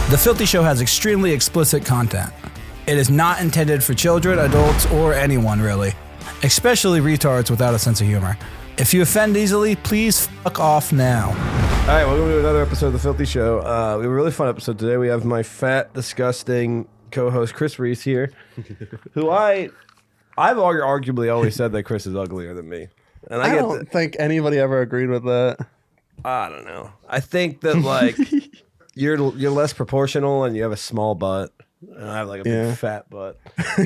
The Filthy Show has extremely explicit content. It is not intended for children, adults, or anyone really, especially retards without a sense of humor. If you offend easily, please fuck off now. All right, welcome to another episode of The Filthy Show. We have a really fun episode today. We have my fat, disgusting co-host Chris Rees here, who I've arguably always said that Chris is uglier than me. And I don't think anybody ever agreed with that. I don't know. I think that like you're less proportional and you have a small butt. And I have like a big fat butt.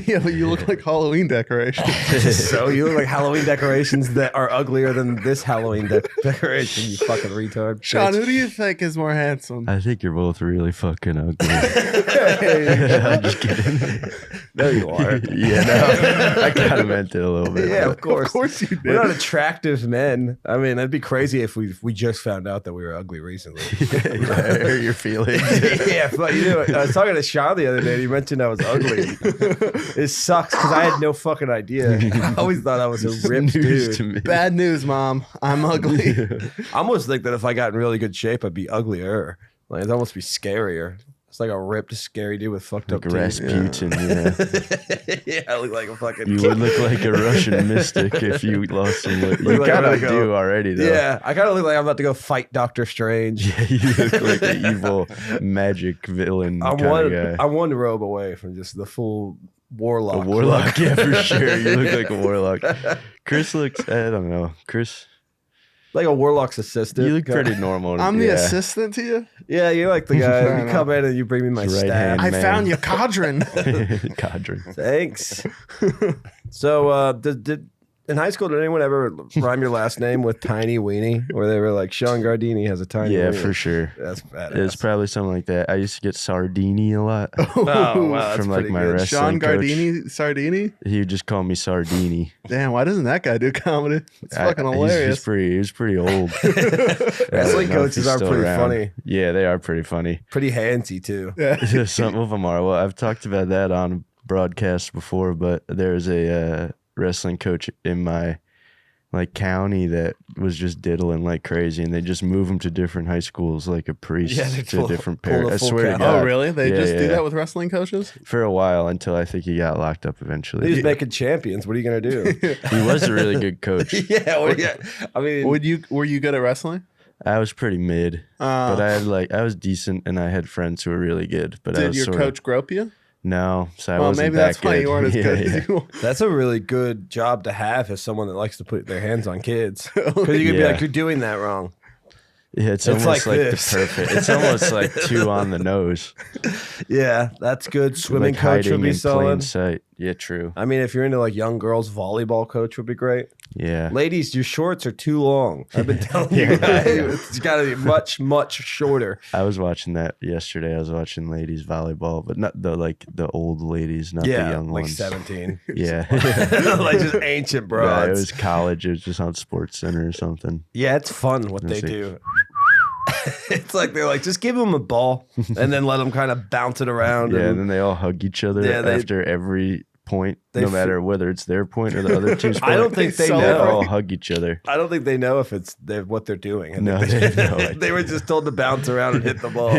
Yeah, but you look like Halloween decorations. So you look like Halloween decorations that are uglier than this Halloween decoration, you fucking retard. Shawn, who do you think is more handsome? I think you're both really fucking ugly. I'm just kidding. There you are. Yeah, no, I kind of meant it a little bit. Yeah, of course. Of course you did. We're not attractive men. I mean, it'd be crazy if we just found out that we were ugly recently. Yeah, I heard your feelings. Yeah, but you know, I was talking to Shawn the other day, and he mentioned I was ugly. It sucks because I had no fucking idea. I always thought I was a ripped dude. To me. Bad news, Mom. I'm ugly. I almost think that if I got in really good shape, I'd be uglier. Like it'd almost be scarier. It's like a ripped, scary dude with fucked up teeth. Rasputin, yeah. Yeah, I look like a fucking You would look like a Russian mystic if you lost some weight. You like kind of really do already, though. Yeah, I kind of look like I'm about to go fight Doctor Strange. Yeah, you look like an evil magic villain kind of guy. I'm one robe away from just the full warlock. A warlock, yeah, for sure. You look like a warlock. Chris looks, I don't know. Chris, like a warlock's assistant. you look pretty normal. I'm the assistant to you? Yeah, you're like the guy. You come in and you bring me my Right staff. hand. I Man. found your cadron. Cadre. Thanks. So, did in high school, did anyone ever rhyme your last name with Tiny Weenie? Or they were like, Shawn Gardini has a tiny Yeah, weenie. for sure. That's badass. It's probably something like that. I used to get Sardini a lot Oh, wow. That's from like pretty my good. wrestling Shawn coach. Gardini, Sardini? He would just call me Sardini. Damn, why doesn't that guy do comedy? It's fucking hilarious. He was pretty old. Wrestling coaches are pretty funny. Yeah, they are pretty funny. Pretty handsy, too. Yeah. Some of them are. Well, I've talked about that on broadcast before, but there's a wrestling coach in my like county that was just diddling like crazy, and they just move him to different high schools like a priest to different parents. I swear to count. God. Oh, really? They Yeah, just do yeah. that with wrestling coaches? For a while until I think he got locked up eventually. He's making champions. What are you going to do? He was a really good coach. Yeah. I mean, Were you good at wrestling? I was pretty mid, but I was decent, and I had friends who were really good. But I Did was your coach grope you? No, so I Well, wasn't maybe that that's why good. you weren't as good Yeah. as you. that's a really good job to have as someone that likes to put their hands on kids. Because you could be Yeah. like, you're doing that wrong. Yeah, it's It's almost like like the this. perfect. It's almost like two on the nose. Yeah, that's good. Swimming Like coach would hiding be in plain solid. sight. Yeah, true. I mean, if you're into like young girls, volleyball coach would be great. Yeah. Ladies, your shorts are too long. I've been telling you guys, it's got to be much, much shorter. I was watching that yesterday. I was watching ladies volleyball, but not the old ladies, not the young like ones. 17. Yeah. Like just ancient Yeah, broads. it was college. It was just on Sports Center or something. Yeah, it's fun what they Let's see. do. It's like they're like, just give them a ball and then let them kind of bounce it around. Yeah, and and then they all hug each other Yeah, after every point, they no matter whether it's their point or the other team's point. I don't think they They know. all hug each other. I don't think they know if it's what they're doing. I No, think they have no idea. they were just told to bounce around and hit the ball.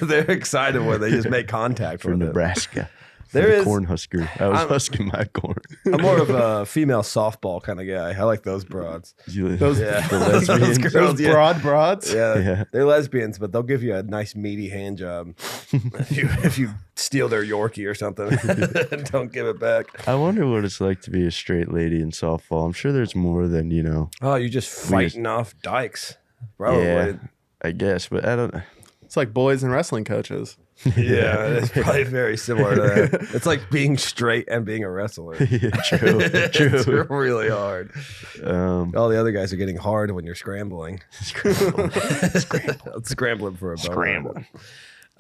They're excited when they just make contact For with it. Nebraska. There the is- Cornhusker. I was husking my corn. I'm more of a female softball kind of guy. I like those broads. Those Yeah. the lesbians. Those girls, Those broads? Yeah, Yeah. they're lesbians, but they'll give you a nice meaty hand job if you steal their Yorkie or something and don't give it back. I wonder what it's like to be a straight lady in softball. I'm sure there's more than, Oh, you're just fighting off dykes, probably. Yeah, I guess, but I don't. It's like boys and wrestling coaches. Yeah, it's probably very similar to that. It's like being straight and being a wrestler. Yeah, true. It's True. really hard. All the other guys are getting hard when you're scrambling. Scrambling for a bone. Scrambling.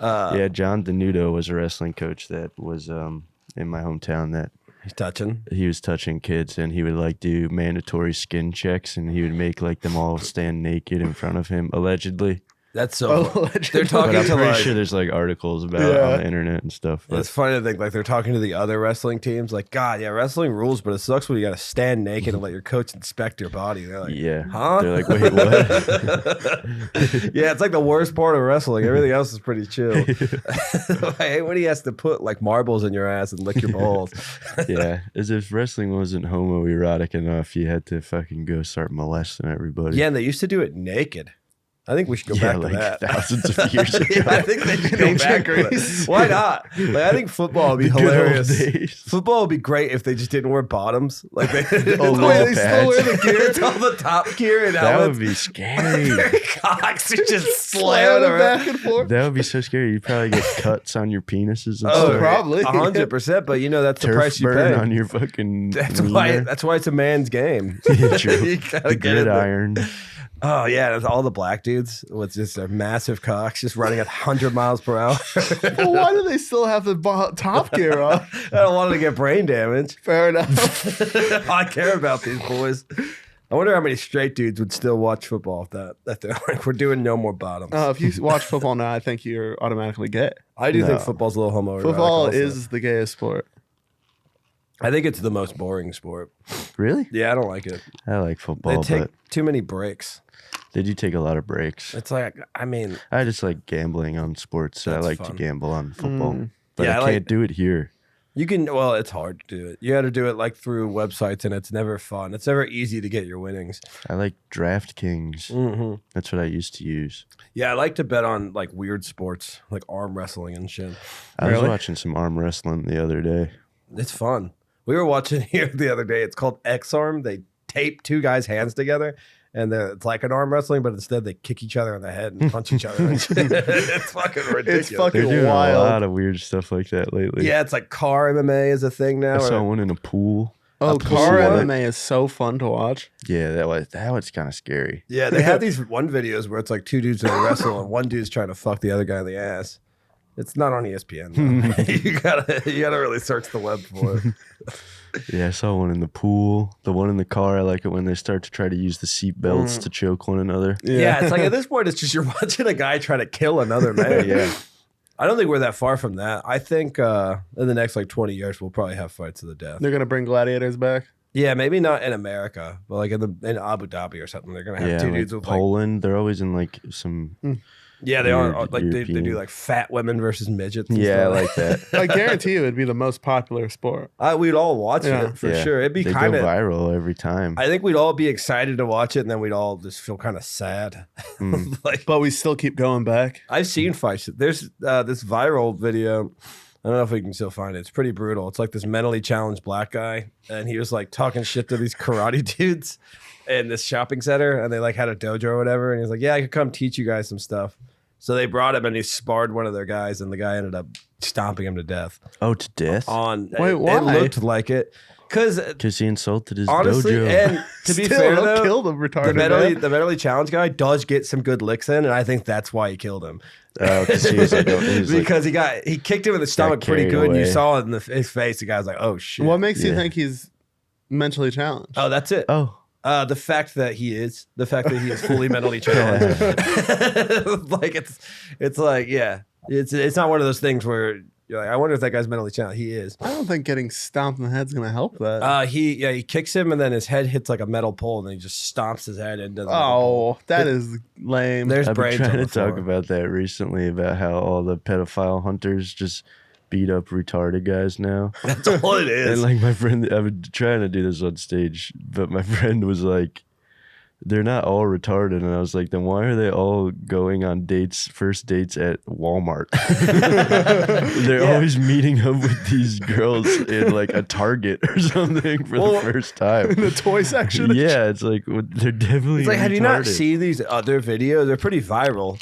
Yeah, John Denudo was a wrestling coach that was in my hometown that He's touching. he was touching kids, and he would like do mandatory skin checks, and he would make like them all stand naked in front of him, allegedly. That's so. They're But talking I'm to pretty like. sure there's like articles about it on the internet and stuff. But It's funny to think like they're talking to the other wrestling teams. Like, God, yeah, wrestling rules, but it sucks when you got to stand naked and let your coach inspect your body. They're like, yeah, huh? they're like, wait, what? Yeah, it's like the worst part of wrestling. Everything else is pretty chill. I hate when he has to put like marbles in your ass and lick your balls. Yeah, as if wrestling wasn't homoerotic enough, you had to fucking go start molesting everybody. Yeah, and they used to do it naked. I think we should go Yeah, back to like that. thousands of years ago. Yeah, I think they should go back to that. Why not? Like, I think football would be The good old hilarious. days. Football would be great if they just didn't wear bottoms. Like they, Oh, the way low they still pads. wear the gear. It's all the top gear and That helmets. would be scary. Their cocks are just Slamming slamming around. back and forth. That would be so scary. You'd probably get cuts on your penises and Oh, stuff. probably. 100%. But you know that's the Turf price you burn pay. on your fucking That's wiener. why it's a man's game. Yeah, true. You gotta The get in there. gridiron. Oh yeah, there's all the black dudes with just their massive cocks just running at 100 miles per hour. Well, why do they still have the top gear on? I don't want to get brain damage. Fair enough. I care about these boys. I wonder how many straight dudes would still watch football if they're like, we're doing no more bottoms. If you watch football now, I think you're automatically gay. I do think No. football's a little homoerotic. Football also. is the gayest sport. I think it's the most boring sport. Really? Yeah, I don't like it. I like They football, take but too many breaks. they do take a lot of breaks. It's like, I mean, I just like gambling on sports, so I That's like to fun. gamble on football. But Yeah, I I can't do it here. you can, well, it's hard to do it. You got to do it like through websites, and it's never fun. It's never easy to get your winnings. I like DraftKings. Mm-hmm. That's what I used to use. Yeah, I like to bet on like weird sports, like arm wrestling and shit. I was Really? watching some arm wrestling the other day. It's fun. We were watching here the other day. It's called X Arm. They tape two guys' hands together, and it's like an arm wrestling, but instead they kick each other in the head and punch each other. It's fucking ridiculous. fucking- They're doing wild. a lot of weird stuff like that lately. Yeah, it's like car MMA is a thing now. I saw or- one in a pool. Oh, pool car one? MMA is so fun to watch. Yeah, that was kind of scary. Yeah, they have these one videos where it's like two dudes in a wrestle and one dude's trying to fuck the other guy in the ass. It's not on ESPN. though. you gotta really search the web for it. Yeah, I saw one in the pool. The one in the car, I like it when they start to try to use the seat belts to choke one another. Yeah. It's like at this point, it's just you're watching a guy try to kill another man. Yeah. I don't think we're that far from that. I think in the next like 20 years, we'll probably have fights to the death. They're gonna bring gladiators back. Yeah, maybe not in America, but like in Abu Dhabi or something. They're gonna have Yeah, two like dudes with like Poland. They're always in like some. yeah, they are weird like they do European. like fat women versus midgets. And Yeah, I stuff. like that. I guarantee you, it'd be the most popular sport. We'd all watch Yeah. it for Yeah. sure. It'd be They kind go of. viral every time. I think we'd all be excited to watch it, and then we'd all just feel kind of sad. like But we still keep going back. I've seen fights. There's this viral video. I don't know if we can still find it. It's pretty brutal. It's like this mentally challenged black guy, and he was like talking shit to these karate dudes in this shopping center, and they like had a dojo or whatever. And he was like, "Yeah, I could come teach you guys some stuff." So they brought him, and he sparred one of their guys, and the guy ended up stomping him to death. Oh, to death? It why? looked like it, because Because he insulted his honestly, dojo. and to be Still, fair they'll though, kill the retarded man. the mentally challenged guy does get some good licks in, and I think that's why he killed him. Oh, because he was like, Because he kicked him in the stomach pretty carried good, and you away. saw it in his face. The guy was like, "Oh shit!" What makes you Yeah. think he's mentally challenged? Oh, that's it. oh, The fact that he is fully mentally challenged. Like it's like it's not one of those things where you're like, I wonder if that guy's mentally challenged. He is. I don't think getting stomped in the head's gonna help that. He kicks him, and then his head hits like a metal pole, and then he just stomps his head into the Oh, that is lame. There's I've been brains trying on to the floor. talk about that recently, about how all the pedophile hunters just beat up retarded guys now. That's all it is. And like my friend, I've been trying to do this on stage, but my friend was like, they're not all retarded. And I was like, then why are they all going on first dates at Walmart? They're always meeting up with these girls in like a Target or something for the first time. In the toy section. Yeah, it's like, they're definitely It's like, have you not retarded. seen these other videos? They're pretty viral.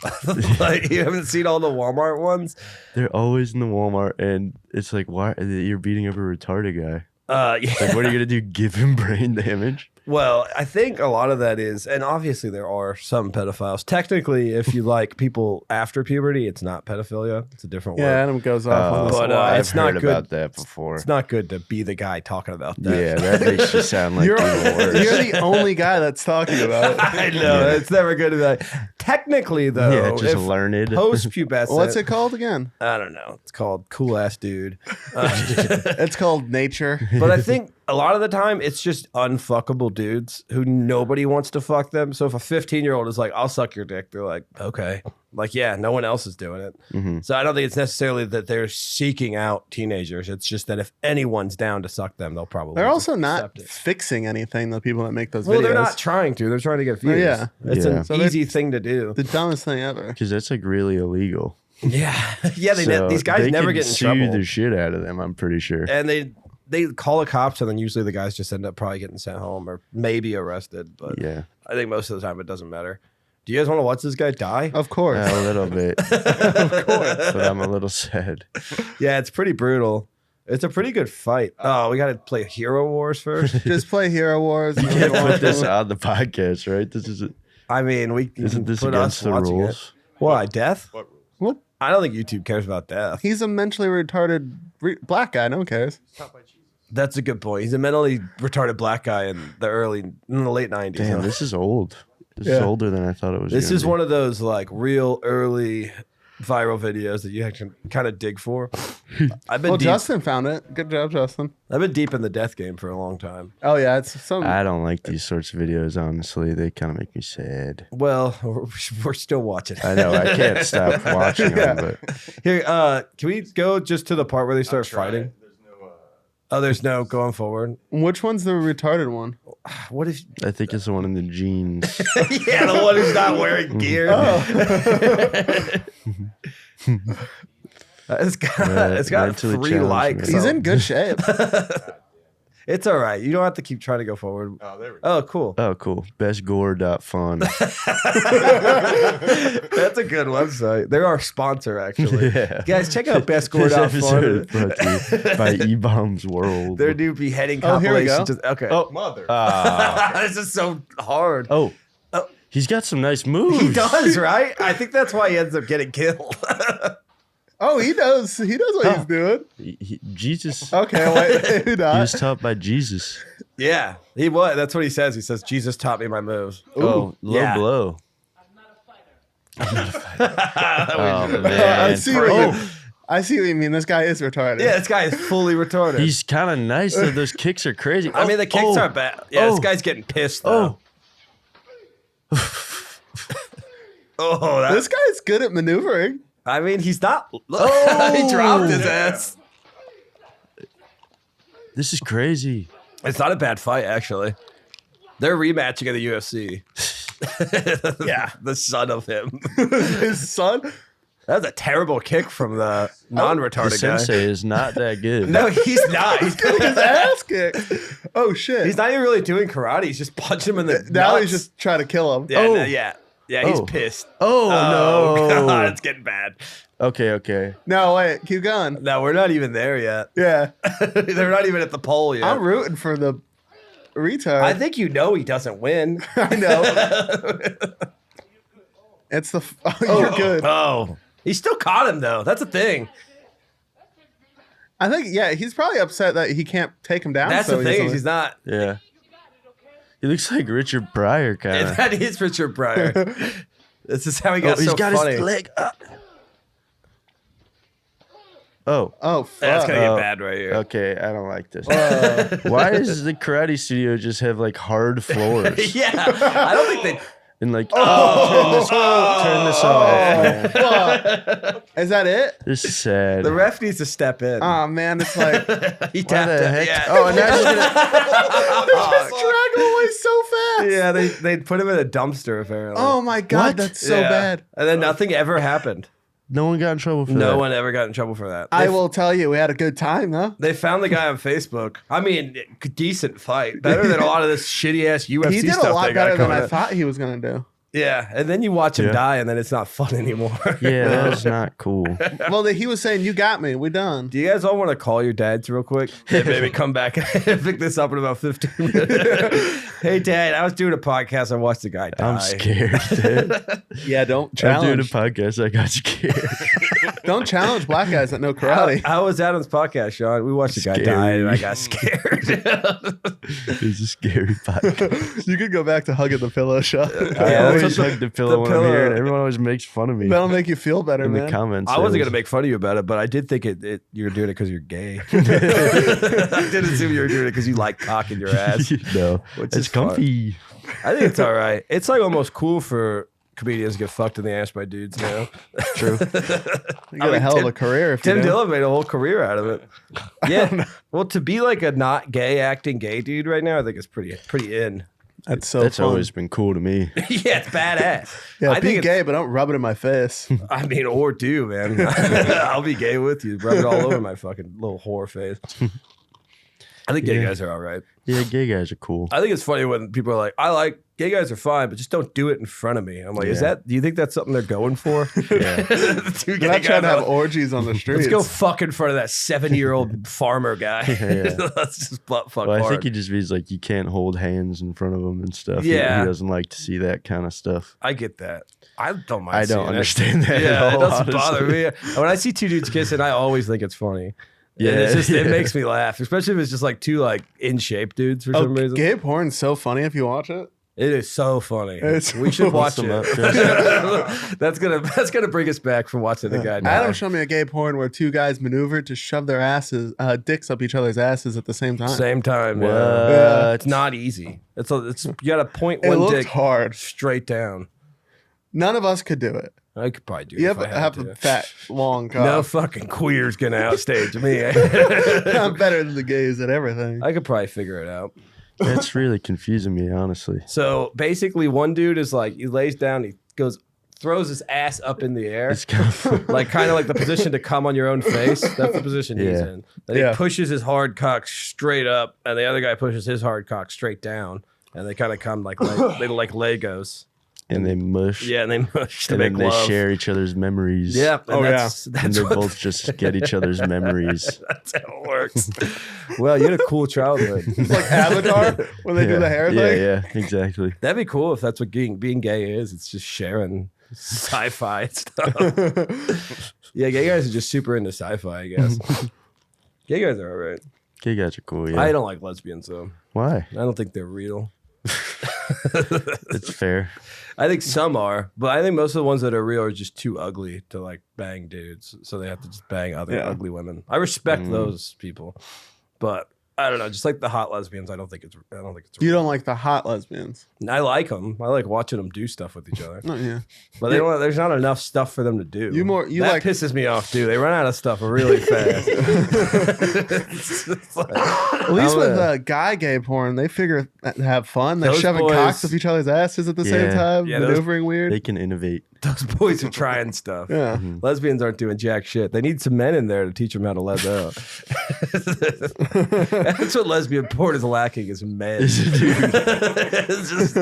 Like, you haven't seen all the Walmart ones? They're always in the Walmart, and it's like, why you're beating up a retarded guy? Yeah. Like, what are you gonna do? Give him brain damage? Well, I think a lot of that is, and obviously there are some pedophiles. Technically, if you like people after puberty, it's not pedophilia. It's a different Yeah, word. Adam goes off on this But, a lot. it's I've not heard good. about that before. It's not good to be the guy talking about that. Yeah, that makes you sound like You're, even worse. you're the only guy that's talking about it. I know. It's never good to be like, technically, though, Yeah, just learned. Post-pubescent. What's it called again? I don't know. It's called cool ass dude. It's called nature. But I think a lot of the time it's just unfuckable dudes who nobody wants to fuck them. So if a 15-year-old is like, I'll suck your dick, they're like, okay. Like, yeah, no one else is doing it. Mm-hmm. So I don't think it's necessarily that they're seeking out teenagers. It's just that if anyone's down to suck them, they'll probably They're also not accept it. fixing anything, the people that make those Well, videos. they're not trying to. They're trying to get views. yeah. It's Yeah. an So they're- easy thing to do. the dumbest thing ever. Because that's like really illegal. Yeah. Yeah, So these guys they never could get in sue trouble. the shit out of them, I'm pretty sure. And they call the cops, and then usually the guys just end up probably getting sent home or maybe arrested. But Yeah. I think most of the time it doesn't matter. Do you guys want to watch this guy die? Of course. A little bit. Of course. But I'm a little sad. Yeah, it's pretty brutal. It's a pretty good fight. Oh, we got to play Hero Wars first. Just play Hero Wars. And Can't then put this on the podcast, right? This is I mean, we isn't can this put against us the watching rules? It. Why death? Well, I don't think YouTube cares about death. he's a mentally retarded black guy. No one cares. That's a good point. He's a mentally retarded black guy in the late 90s. Damn, huh? this is old. This is Yeah. older than I thought it was. This gonna is be. one of those like real early viral videos that you can kind of dig for. I've been Well, deep, Justin found it. Good job, Justin. I've been deep in the death game for a long time. Oh yeah, it's some. I don't like these sorts of videos, honestly. They kind of make me sad. Well, we're still watching. I know. I can't stop watching them, but Here, can we go just to the part where they start fighting? There's no going forward. Which one's the retarded one? What if? I think it's the one in the jeans. Yeah, the one who's not wearing gear. It's got mentally 3 challenged likes. man. He's in good shape. It's all right. You don't have to keep trying to go forward. Oh, there we go. Oh, cool. Oh, cool. Bestgore.fun. That's a good website. They're our sponsor, actually. Yeah. Guys, check out This episode is bestscore.fun. brought to you by E-Bombs World. Their new beheading Oh, here we compilation. go. Okay. Oh. Mother. This is so hard. Oh. Oh. He's got some nice moves. He does, right? I think that's why he ends up getting killed. Oh, he knows. He knows what he's doing. Jesus. Okay, wait. Maybe He not. was taught by Jesus. Yeah, he was. That's what he says. He says, Jesus taught me my moves. Oh, low yeah. blow. Oh, I man. see what you mean. This guy is retarded. Yeah, this guy is fully retarded. He's kind of nice, though. Those kicks are crazy. I mean, the kicks Oh. aren't bad. Yeah, this Oh. guy's getting pissed, though. Oh, This guy's good at maneuvering. I mean, he's not. He dropped his ass. This is crazy. It's not a bad fight, actually. They're rematching in the UFC. Yeah, the son of him. His son. That was a terrible kick from the The non-retarded guy. sensei is not that good. No, he's not. His ass kicked. Oh shit. He's not even really doing karate. He's just punching him in the now nuts. he's just trying to kill him. Yeah, Oh. no, yeah. He's Oh. pissed. Oh, no. God, it's getting bad. Okay. No, wait. Keep going. No, we're not even there yet. Yeah. They're not even at the pole yet. I'm rooting for the retard. I think you know he doesn't win. I know. It's the. You're good. Oh, he still caught him though. That's the thing. I think, yeah, he's probably upset that he can't take him down. That's so the thing. easily. He's not. Yeah. He looks like Richard Pryor, kind of. That is Richard Pryor. This is how he got He's so got funny. his leg up. Oh. Oh, fuck. That's gonna Oh. get bad right here. Okay, I don't like this. Why does the karate studio just have like hard floors? Yeah, I don't think they. And like, turn this off. Man. Is that it? This is sad. The ref needs to step in. Oh, man. It's like. He Why tapped the it. heck? Yeah. Oh, and now he's gonna. Just drag him away so fast. Yeah, they put him in a dumpster apparently. Oh, my God. What? That's so Yeah. bad. And then nothing ever happened. No one got in trouble for that. No one ever got in trouble for that. I will tell you, we had a good time, though. They found the guy on Facebook. I mean, decent fight. Better than a lot of this shitty ass UFC He did stuff a lot they got better than coming I up. thought he was going to do. Yeah, and then you watch him Yeah. die, and then it's not fun anymore. Yeah, that's not cool. Well, he was saying, you got me. We done. Do you guys all want to call your dads real quick? And maybe come back and pick this up in about 15 minutes. Hey, Dad, I was doing a podcast. I watched the guy die. I'm scared. Dad. Yeah, don't I'm doing a challenge. podcast. I got scared. Don't challenge black guys that know karate. How was Adam's podcast, Shawn? We watched a guy die and I got scared. It's a scary podcast. You could go back to hugging the pillow, Shawn. I always that's what hug the pillow when I'm here, and everyone always makes fun of me That'll make you feel better, in man. the comments. I wasn't going to make fun of you about it, but I did think you were doing it because you're gay. I did assume you were doing it because you like cock in your ass. No, Which it's is fun. comfy. I think it's all right. It's like almost cool for comedians to get fucked in the ass by dudes now. True. You got a hell of a career if Tim you do. Dillon made a whole career out of it. Yeah. Well, to be like a not gay acting gay dude right now, I think it's pretty in. That's so That's fun. always been cool to me. Yeah, it's badass. Yeah, I be think gay, but don't rub it in my face. I mean, or do, man. I'll be gay with you. Rub it all over my fucking little whore face. I think gay guys are all right. Yeah, gay guys are cool. I think it's funny when people are like, I like gay guys are fine, but just don't do it in front of me. I'm like, do you think that's something they're going for? Yeah. Two You're gay not trying to guys have orgies on the streets. Let's go fuck in front of that 70-year-old farmer guy. Yeah. Let's just butt fuck Well, I hard. think he just means like you can't hold hands in front of him and stuff. Yeah. He doesn't like to see that kind of stuff. I get that. I don't mind. I seeing don't it. understand that Yeah, at all, it doesn't bother honestly. me. When I see two dudes kissing, I always think it's funny. Yeah, And it's just it yeah. makes me laugh, especially if it's just like two like in shape dudes for some reason. Gay porn's so funny if you watch it. It is so funny. It's We should watch awesome. it. That's gonna bring us back from watching the guy die. Adam showed me a gay porn where two guys maneuvered to shove their dicks up each other's asses at the same time. Same time. What? Yeah. It's not easy. It's you got to point It one looked dick hard. straight down. None of us could do it. I could probably do it. You if have I to had have to. the fat, long cock. No fucking queer's gonna outstage me. I'm better than the gays at everything. I could probably figure it out. That's really confusing me, honestly. So basically, one dude is like, he lays down, he throws his ass up in the air, It's kind of like kind of like the position to come on your own face. That's the position he's Yeah. in. Then he pushes his hard cock straight up, and the other guy pushes his hard cock straight down, and they kind of come like they like Legos. and they mush. Yeah, and they mush to And make then they love. share each other's memories. Yeah, and that's And they what both just get each other's memories. that's how it works. Well, you had a cool childhood. It's like Avatar when they do the hair yeah, thing. yeah, exactly. That'd be cool if that's what being gay is. It's just sharing sci-fi stuff. Yeah, gay guys are just super into sci-fi, I guess. Gay guys are all right. Gay guys are cool, yeah. I don't like lesbians, though. Why? I don't think they're real. It's fair. I think some are, but I think most of the ones that are real are just too ugly to like bang dudes, so they have to just bang other ugly women. I respect those people, but I don't know. Just like the hot lesbians, I don't think it's real. You don't like the hot lesbians. I like them. I like watching them do stuff with each other, Oh, yeah. but they don't. There's not enough stuff for them to do. You that like- pisses me off, dude. They run out of stuff really fast. It's like- At least I'm with a- guy gay porn, they figure to have fun. They're Those shoving boys- cocks up each other's asses at the same Yeah. time, Yeah, those- maneuvering weird. They can innovate. those boys are trying stuff. Yeah. Lesbians aren't doing jack shit. They need some men in there to teach them how to let out. That's what lesbian porn is lacking is men. It's just,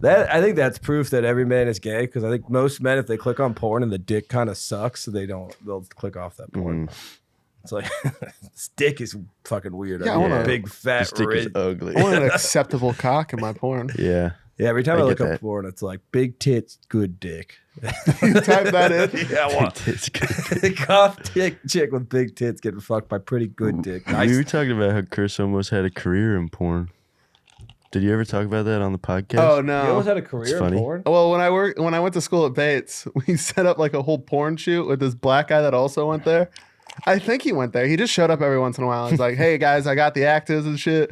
that I think that's proof that every man is gay because I think most men, if they click on porn and the dick kind of sucks, they'll click off that porn. It's like this dick is fucking weird. Yeah, I I want wanna- a big fat This dick is ridge. ugly. I want an acceptable cock in my porn. Yeah. Yeah, every time I I look get up that. porn, it's like big tits, good dick. Type that in. Yeah, I want It's good. cough dick chick with big tits getting fucked by pretty good dick. We were talking about how Chris almost had a career in porn. Did you ever talk about that on the podcast? Oh You no. almost had a career in funny. porn? Well, when I went to school at Bates, we set up like a whole porn shoot with this black guy that also went there. I think he went there. He just showed up every once in a while. He's like, "Hey guys, I got the actors and shit.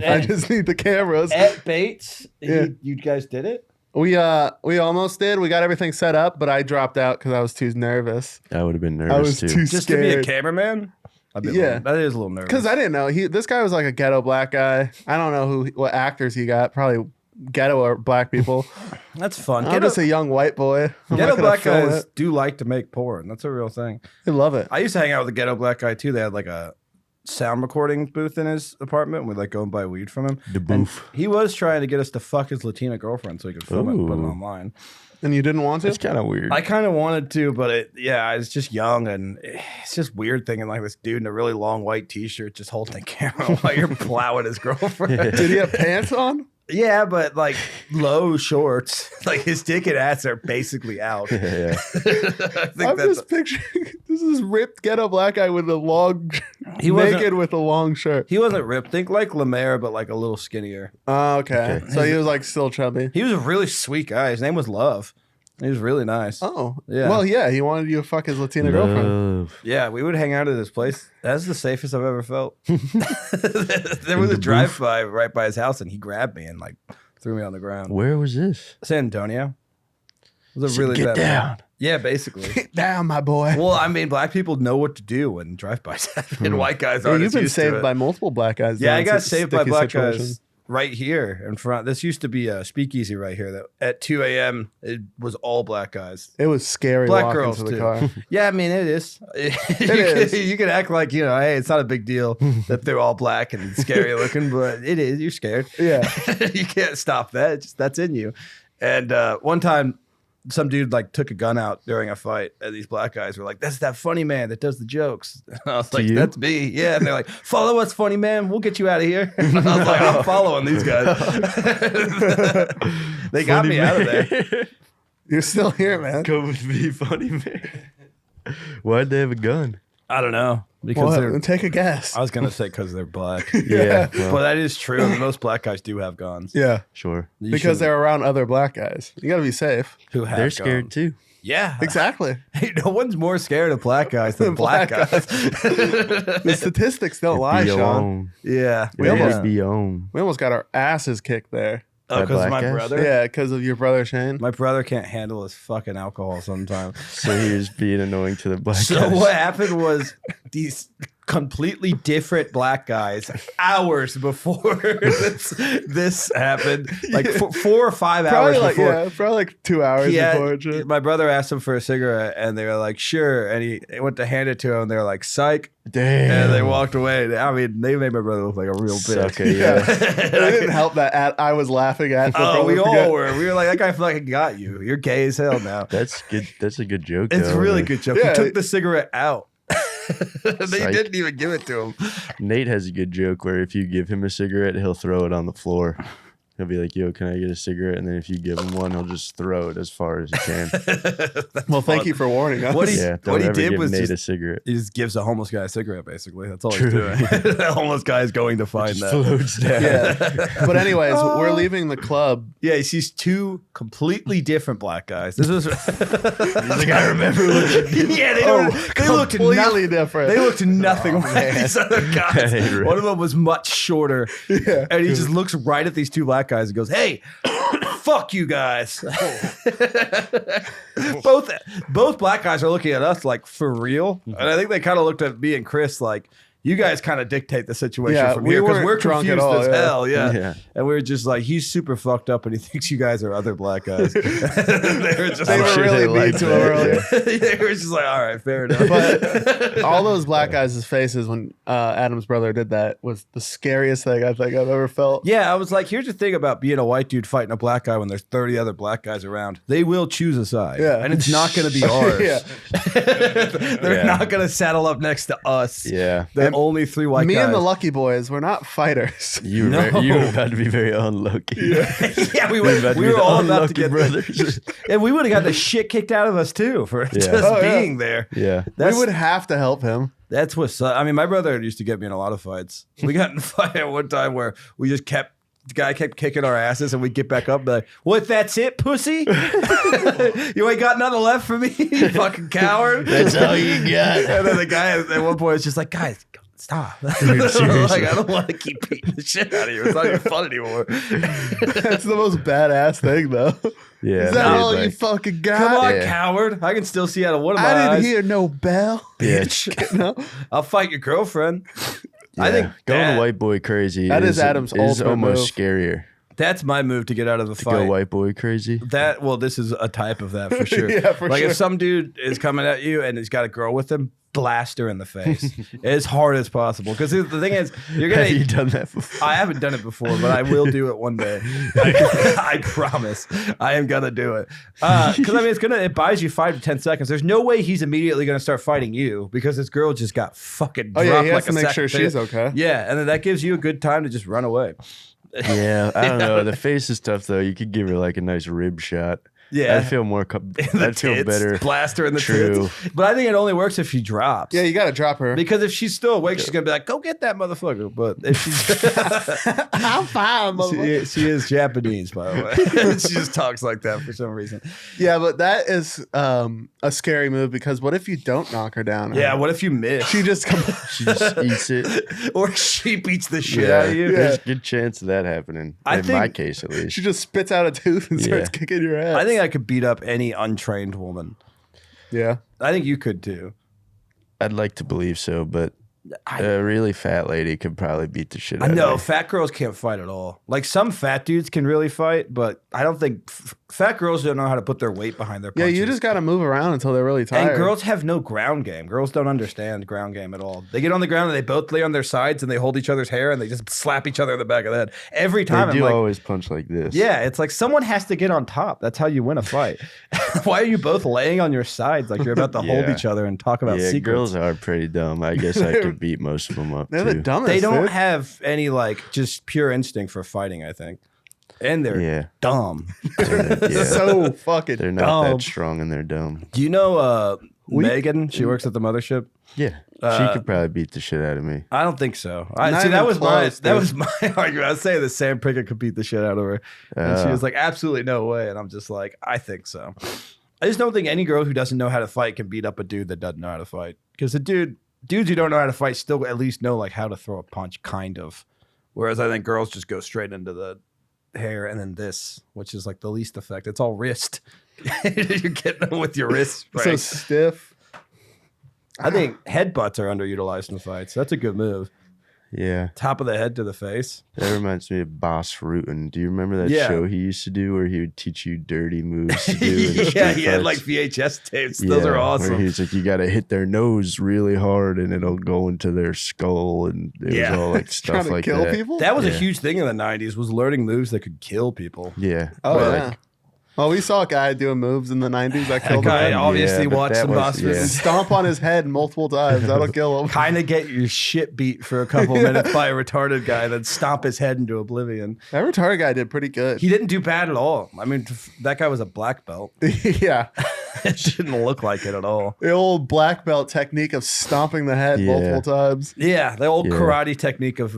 I just need the cameras." At Bates, Yeah. you guys did it? We almost did. We got everything set up, but I dropped out because I was too nervous. I would have been I was nervous too too. Just to be a scared. cameraman? I'd be Yeah. that is a little nervous. Because I didn't know this guy was like a ghetto black guy. I don't know what actors he got. Probably ghetto or black people. That's fun. I'm just a young white boy. I'm Ghetto not gonna black film guys it. do like to make porn. That's a real thing. They love it. I used to hang out with a ghetto black guy too. They had like a sound recording booth in his apartment. We'd like go and buy weed from him. The And booth. he was trying to get us to fuck his Latina girlfriend so he could film it and put it Ooh. online. And you didn't want to? It's kind of weird. I kind of wanted to, but I was just young and it's just weird thinking like this dude in a really long white t-shirt just holding the camera while you're plowing his girlfriend. Did he have pants on? Yeah, but like low shorts. Like his dick and ass are basically out. Yeah. I think I'm that's just picturing this is ripped ghetto black guy with a long, He wasn't- naked with a long shirt. he wasn't ripped. Think like Lemaire, but like a little skinnier. Oh, okay. So he was like still chubby. He was a really sweet guy. His name was Love. He was really nice. Oh, Yeah. Well, yeah, he wanted you to fuck his Latina girlfriend. Love. Yeah, we would hang out at his place. That's the safest I've ever felt. There was a drive-by right by his house, and he grabbed me and like threw me on the ground. Where was this? San Antonio. It was a So really get bad down. Yeah, basically. Get down, my boy. Well, I mean, black people know what to do when drive-bys happen, and white guys Yeah, aren't. you've as been used to saved it. by multiple black guys. Yeah, I during got such a saved by sticky black situation. guys right here in front. This used to be a speakeasy right here. That at 2 a.m. it was all black guys. It was scary Black walking girls to the too. car. Yeah, I mean it is. is. You can act like hey, it's not a big deal that they're all black and scary looking, but it is. You're scared. Yeah. You can't stop that. It's just, that's in you. And one time, some dude like took a gun out during a fight, and these black guys were like, "That's that funny man that does the jokes." And I was like, you? "That's me." Yeah, and they're like, "Follow us, funny man. We'll get you out of here." And I was like, "I'm following these guys." They got me out of there. You're still here, man. Come with me, funny man. Why'd they have a gun? I don't know because Well, they're. take a guess. I was gonna say because they're black, Yeah, well, but that is true. Most black guys do have guns. Yeah. sure. You Because should- they're around other black guys. You got to be safe. who have They're scared guns. too. Yeah, Exactly. Hey, no one's more scared of black guys than black Black guys. The statistics don't lie, Be Shawn. alone. Yeah, We It almost- would be on. We almost got our asses kicked there. oh, because black my guys? brother. Yeah, because of your brother Shane. My brother can't handle his fucking alcohol sometimes. So he was being annoying to the black So guys. what happened was these completely different black guys hours before this happened, like 4 or 5 hours before. Probably like 2 hours He had- before. and shit. my brother asked him for a cigarette, and they were like, "Sure." And he went to hand it to him, and they were like, "Psych," Damn. and they walked away. I mean, they made my brother look like a real bitch. Sucker, yeah. It didn't help that I was laughing at. the Oh, we brother all forget- were. We were like, "That guy fucking got you. You're gay as hell now." That's good. That's a good joke. It's though. a really good joke. Yeah. He took the cigarette out. They Psych. didn't even give it to him. Nate has a good joke where if you give him a cigarette, he'll throw it on the floor. He'll be like, "Yo, can I get a cigarette?" And then if you give him one, he'll just throw it as far as he can. Well, thank you for warning us. What he- Yeah, what don't he ever did give was Nate just- a cigarette. He just gives a homeless guy a cigarette, basically. That's all True. he's doing. The homeless guy is going to find Just that. floats down. Yeah. But anyways, we're leaving the club. Yeah, he sees 2 completely different black guys. This was. He's like, "I remember looking." Yeah, they don't. They looked Completely nothing. different. They looked nothing like these other guys. Hey, Rick. One of them was much shorter, Yeah. and he just looks right at these 2 black guys and goes, "Hey, fuck you guys." both black guys are looking at us like, for real, and I think they kind of looked at me and Chris like, "You guys kind of dictate the situation Yeah, from we here because weren't we're drunk at confused all, as yeah. hell." Yeah. Yeah. And we were just like, "He's super fucked up, and he thinks you guys are other black guys." They were just They I'm were sure really they mean liked to him that, earlier. they were just like, "All right, fair enough." But all those black guys' faces when Adam's brother did that was the scariest thing I think I've ever felt. Yeah, I was like, here's the thing about being a white dude fighting a black guy when there's 30 other black guys around. They will choose a side. Yeah. And it's not going to be ours. Yeah. They're Yeah. not going to saddle up next to us. Yeah. The And only 3 white Me guys. and the Lucky Boys, we're not fighters. You were, No. you were about to be very unlucky. yeah, we You were, about to we be were the all about to unlucky get brothers. And we would have got the shit kicked out of us too for just Oh, yeah. being there. Yeah. That's, we would have to help him. that's what's I mean, my brother used to get me in a lot of fights. We got in a fight at one time where we just kept the guy kept kicking our asses, and we'd get back up and be like, "What, that's it, pussy? You ain't got nothing left for me, you fucking coward." That's all you got. And then the guy at one point was just like, "Guys, stop." Dude, seriously. Like, I don't want to keep beating the shit out of you. It's not even fun anymore. That's the most badass thing, though. Yeah. Is that dude, all you like- fucking got? Come on, Yeah. coward. I can still see out of one of my I didn't eyes. hear no bell. Yeah. Bitch. No. I'll fight your girlfriend. I Yeah. think going that- white boy crazy. That is Adam's is ultimate almost move. scarier. That's my move to get out of the To fight. go white boy crazy. That this is a type of that for sure. Yeah, for like sure. if some dude is coming at you and he's got a girl with him, blast her in the face as hard as possible. Because the thing is, you're gonna. Have you done that before? I haven't done it before, but I will do it one day. I promise. I am gonna do it. Because I mean, it buys you 5 to 10 seconds. There's no way he's immediately gonna start fighting you because this girl just got fucking Oh dropped yeah, he has like to a make sack sure of she's potatoes. okay. Yeah, and then that gives you a good time to just run away. Yeah, I don't know. The face is tough though. You could give her like a nice rib shot. Yeah. I'd feel more. I'd feel Tits. better. Blast her in the True. tits. But I think it only works if she drops. Yeah, you got to drop her. Because if she's still awake, she's gonna be like, "Go get that motherfucker." But if she's, I'm fine, motherfucker. she is Japanese, by the way. She just talks like that for some reason. Yeah, but that is a scary move because what if you don't knock her down? Yeah, what if you miss? She just comes. She just eats it. Or she beats the shit out of you. There's a good chance of that happening. In my case, at least. She just spits out a tooth and starts kicking your ass. I think I could beat up any untrained woman. Yeah. I think you could too. I'd like to believe so, but a really fat lady could probably beat the shit out I know of me. fat girls can't fight at all. Like some fat dudes can really fight, but I don't think fat girls don't know how to put their weight behind their Yeah, punches. you just got to move around until they're really tired. And girls have no ground game. Girls don't understand ground game at all. They get on the ground and they both lay on their sides and they hold each other's hair and they just slap each other in the back of the head. Every time They I'm do like, always punch like this. yeah, it's like someone has to get on top. That's how you win a fight. Why are you both laying on your sides like you're about to hold Yeah. each other and talk about Yeah, secrets? girls are pretty dumb. I guess I could beat most of them up They're too. the dumbest. They don't dude. have any like just pure instinct for fighting, I think. And they're dumb. Yeah. So fucking They're not dumb. that strong and they're dumb. Do you know Megan? She works at the mothership. Yeah. She could probably beat the shit out of me. I don't think so. Not See, that even was close, that dude. was my argument. I was saying that Sam Pickett could beat the shit out of her, and she was like, "Absolutely no way." And I'm just like, "I think so." I just don't think any girl who doesn't know how to fight can beat up a dude that doesn't know how to fight. Because dudes who don't know how to fight still at least know like how to throw a punch, kind of. Whereas I think girls just go straight into the hair and then this, which is like the least effect. It's all wrist. You're getting them with your wrist. so stiff. I think headbutts are underutilized in fights. That's a good move. Yeah. Top of the head to the face. That reminds me of Boss Rutan. Do you remember that Yeah. show he used to do where he would teach you dirty moves to do? in Yeah, street he had fights? like VHS tapes. Those are Where awesome. he's like, you got to hit their nose really hard and it'll go into their skull. And it Yeah. was all like Trying stuff to like kill that. people? That was a Yeah. huge thing in the 90s was learning moves that could kill people. Yeah. Oh, But, yeah. like, Well, we saw a guy doing moves in the 90s that That killed guy him. obviously Yeah, but watched that some was- boss yeah. moves. Stomp on his head multiple times. That'll kill him. Kind of get your shit beat for a couple minutes by a retarded guy, then stomp his head into oblivion. That retarded guy did pretty good. He didn't do bad at all. I mean, that guy was a black belt. Yeah. It didn't look like it at all. The old black belt technique of stomping the head Yeah. multiple times. Yeah, the old Yeah. karate technique of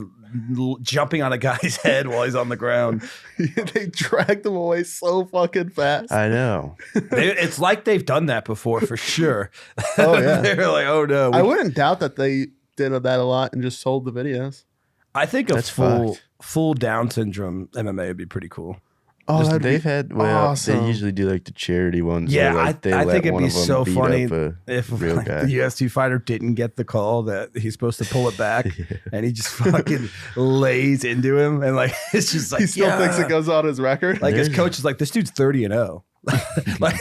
jumping on a guy's head while he's on the ground. They dragged him away so fucking fast. I know. It's like they've done that before for sure. Oh, yeah. They're like, oh no. I wouldn't doubt that they did that a lot and just sold the videos. I think a That's full Down syndrome MMA would be pretty cool. Oh, Just- that'd they've be had awesome. they usually do like the charity ones. Yeah, where, like, they I let think it'd one be of them so beat funny up a if real like, guy. the UFC fighter didn't get the call that he's supposed to pull it back, and he just fucking lays into him, and like it's just like he still thinks it goes on his record. Like his There's- coach is like, this dude's 30-0. Like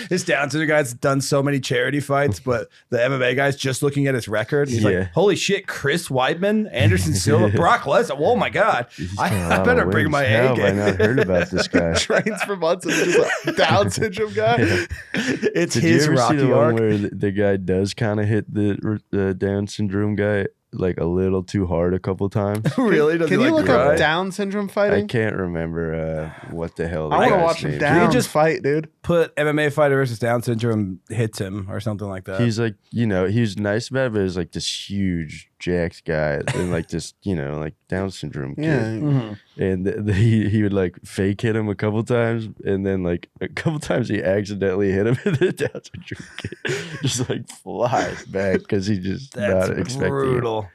his Down syndrome guy's done so many charity fights, but the MMA guy's just looking at his record. And he's Yeah. like, holy shit, Chris Weidman, Anderson Silva, Brock Lesnar. Oh my God. He's got a I lot better of bring wins. my How A have I game. not heard about this guy? trains for months and is just a Down syndrome guy. It's Did his you ever see Rocky the one arc. where the guy does kind of hit the Down syndrome guy like a little too hard a couple times? Really? Does Can he you like look cry? up Down syndrome I fighting? can't remember what the hell. The I want to guy's watch him name down just- just fight, dude. Put MMA fighter versus Down syndrome hits him or something like that. He's like, he's nice about it, but he's like this huge jacked guy and like this, like Down syndrome kid. Yeah. Mhm. And he would like fake hit him a couple times, and then like a couple times he accidentally hit him, and the Down syndrome kid just like flies back because he just That's not expecting brutal.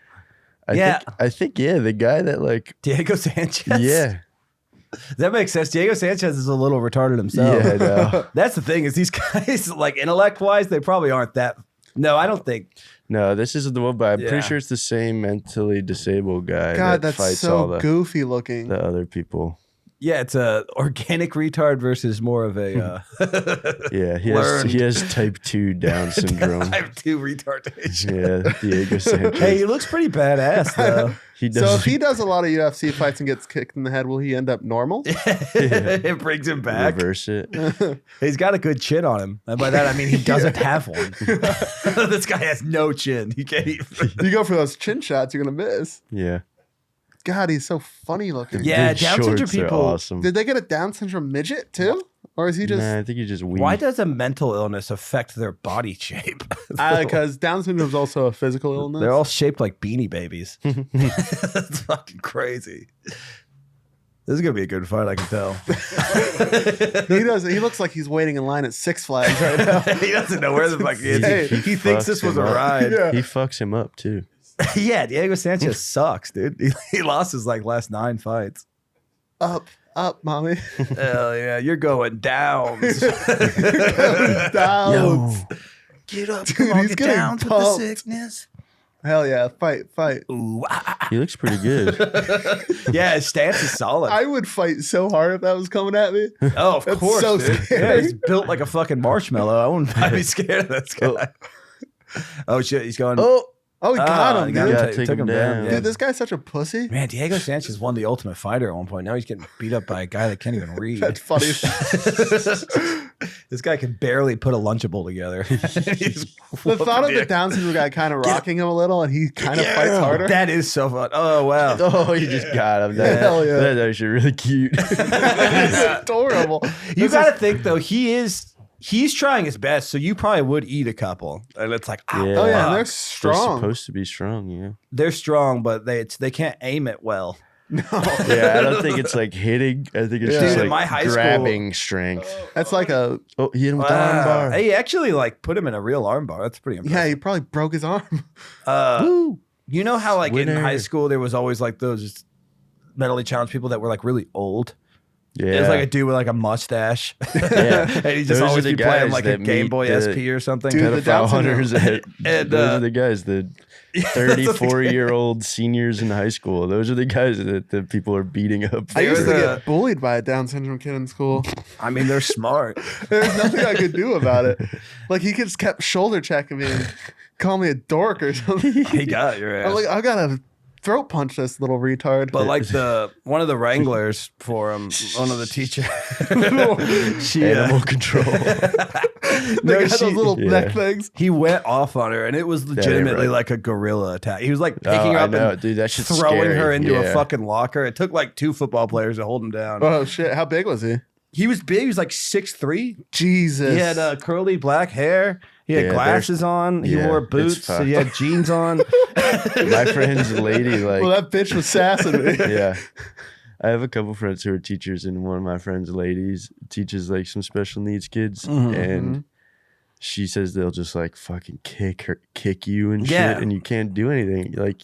it. I think the guy that like Diego Sanchez? yeah That makes sense. Diego Sanchez is a little retarded himself. yeah I know. That's the thing is these guys, like intellect-wise, they probably aren't that. No, I don't think. No, this isn't the one, but I'm Yeah. pretty sure it's the same mentally disabled guy God, that that's fights all so the goofy looking. other people. Yeah, it's a organic retard versus more of a Yeah, Learned. he has type 2 Down syndrome. type 2 retardation. Yeah, Diego Sanchez. Hey, he looks pretty badass though. he So does if he does a lot of UFC fights and gets kicked in the head, will he end up normal? It brings him back. reverse it. He's got a good chin on him. And by that I mean he doesn't have one. This guy has no chin. He can't even. You go for those chin shots, you're gonna miss. Yeah. God, he's so funny looking. Yeah, Big Down syndrome shorts are people. awesome. Did they get a Down syndrome midget too? Or is he just... Nah, I think he just weak. Why does a mental illness affect their body shape? Because Down syndrome is also a physical illness. They're all shaped like Beanie Babies. That's fucking crazy. This is gonna be a good fight, I can tell. He looks like he's waiting in line at Six Flags right now. He doesn't know where the fuck he is. Hey, he thinks this was a ride. Yeah. He fucks him up too. Yeah, Diego Sanchez sucks, dude. He lost his like last 9 fights. Up, mommy. Hell yeah, you're going down. Down. Get up, Dude, come on, he's get getting down with the pumped. sickness. Hell yeah, fight. Ooh, He looks pretty good. Yeah, his stance is solid. I would fight so hard if that was coming at me. Oh, of That's course, so dude. scary. Yeah, he's built like a fucking marshmallow. I'd be scared of this guy. Oh shit, he's going. Oh, he got him, he dude. Yeah, Took take him him down. down. Yeah. Dude, this guy's such a pussy. Man, Diego Sanchez won the Ultimate Fighter at one point. Now he's getting beat up by a guy that can't even read. That's funny. This guy can barely put a Lunchable together. The thought of the Down syndrome guy kind of rocking him a little, and he kind of fights harder. That is so fun. Oh wow. Oh, he just got him. Hell yeah. That's actually really cute. It's adorable. You got to think though, he's trying his best, so you probably would eat a couple, and it's like, Yeah. Oh yeah, and they're They're strong. supposed to be strong, yeah. they're strong, but they can't aim it well. No, Yeah, I don't think it's like hitting. I think it's Yeah. just Dude, in like my high school- grabbing strength. that's like a Oh, he hit him with the arm bar. He actually like put him in a real arm bar. That's pretty impressive. yeah. He probably broke his arm. You know how like in Winner. high school there was always like those mentally challenged people that were like really old. Yeah. It was like a dude with like a mustache. Yeah. And he just Those are always the be playing guys like a that Game meet Boy the- SP or something. Dude, the Down pedophile syndrome- hunters. That, And, those are the guys, the That's 34-year-old seniors in high school. Those are the guys that the people are beating up. I used to There's get bullied by a Down syndrome kid in school. I mean, they're smart. There's nothing I could do about it. Like he just kept shoulder checking me and call me a dork or something. He got your I'm ass. like, I gotta throat punch this little retard. But like one of the wranglers for him, one of the teachers, she Animal control. they no, got she- those little yeah. neck things. he went off on her, and it was legitimately right. like a gorilla attack. He was like picking Oh, her I up know, and dude, that shit's throwing scary. her into a Yeah. fucking locker. It took like 2 football players to hold him down. Oh shit! How big was he? He was big. He was like 6'3". Jesus. He had curly black hair. He had Yeah, glasses on. He yeah, wore it's boots. So he had jeans on. My friend's lady, like, well, that bitch was sassing me. yeah. I have a couple friends who are teachers, and one of my friends' ladies teaches like some special needs kids, and she says they'll just like fucking kick you and Yeah. shit, and you can't do anything. Like,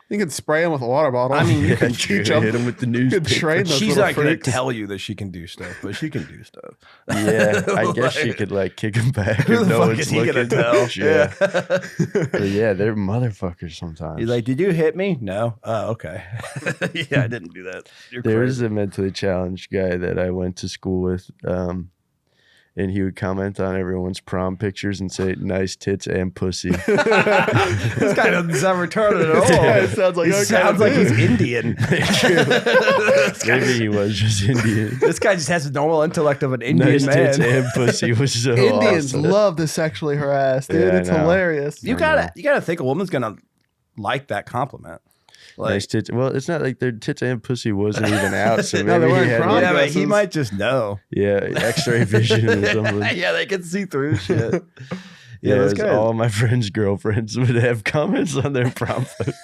You can spray him with a water bottle. I mean, you can teach hit him. him with the You can train newspaper. those She's little not going to freaks. tell you that she can do stuff, but she can do stuff. Yeah, I guess she Like- could like kick him back Who if the no fuck one's is he looking. gonna tell? Yeah. But yeah, they're motherfuckers sometimes. He's like, "Did you hit me?" No. Oh, okay. Yeah, I didn't do that. You're There's crazy. a mentally challenged guy that I went to school with, and he would comment on everyone's prom pictures and say, "Nice tits and pussy." This guy doesn't sound retarded at all. Yeah, it sounds like he our sounds kind like of he's Indian. Maybe he was just Indian. This guy just has the normal intellect of an Indian Nice tits man. and pussy was so Indians awesome. love to sexually harass, dude. Yeah, I it's know. hilarious. You gotta think a woman's gonna like that compliment. Like, Nice tits. Well, it's not like their tits and pussy wasn't even out, so No, maybe they he weren't had prom like, yeah, but he dresses. might just know. X-ray vision or something. Yeah, they can see through shit. Yeah, this it was guy- all my friends' girlfriends would have comments on their prom photos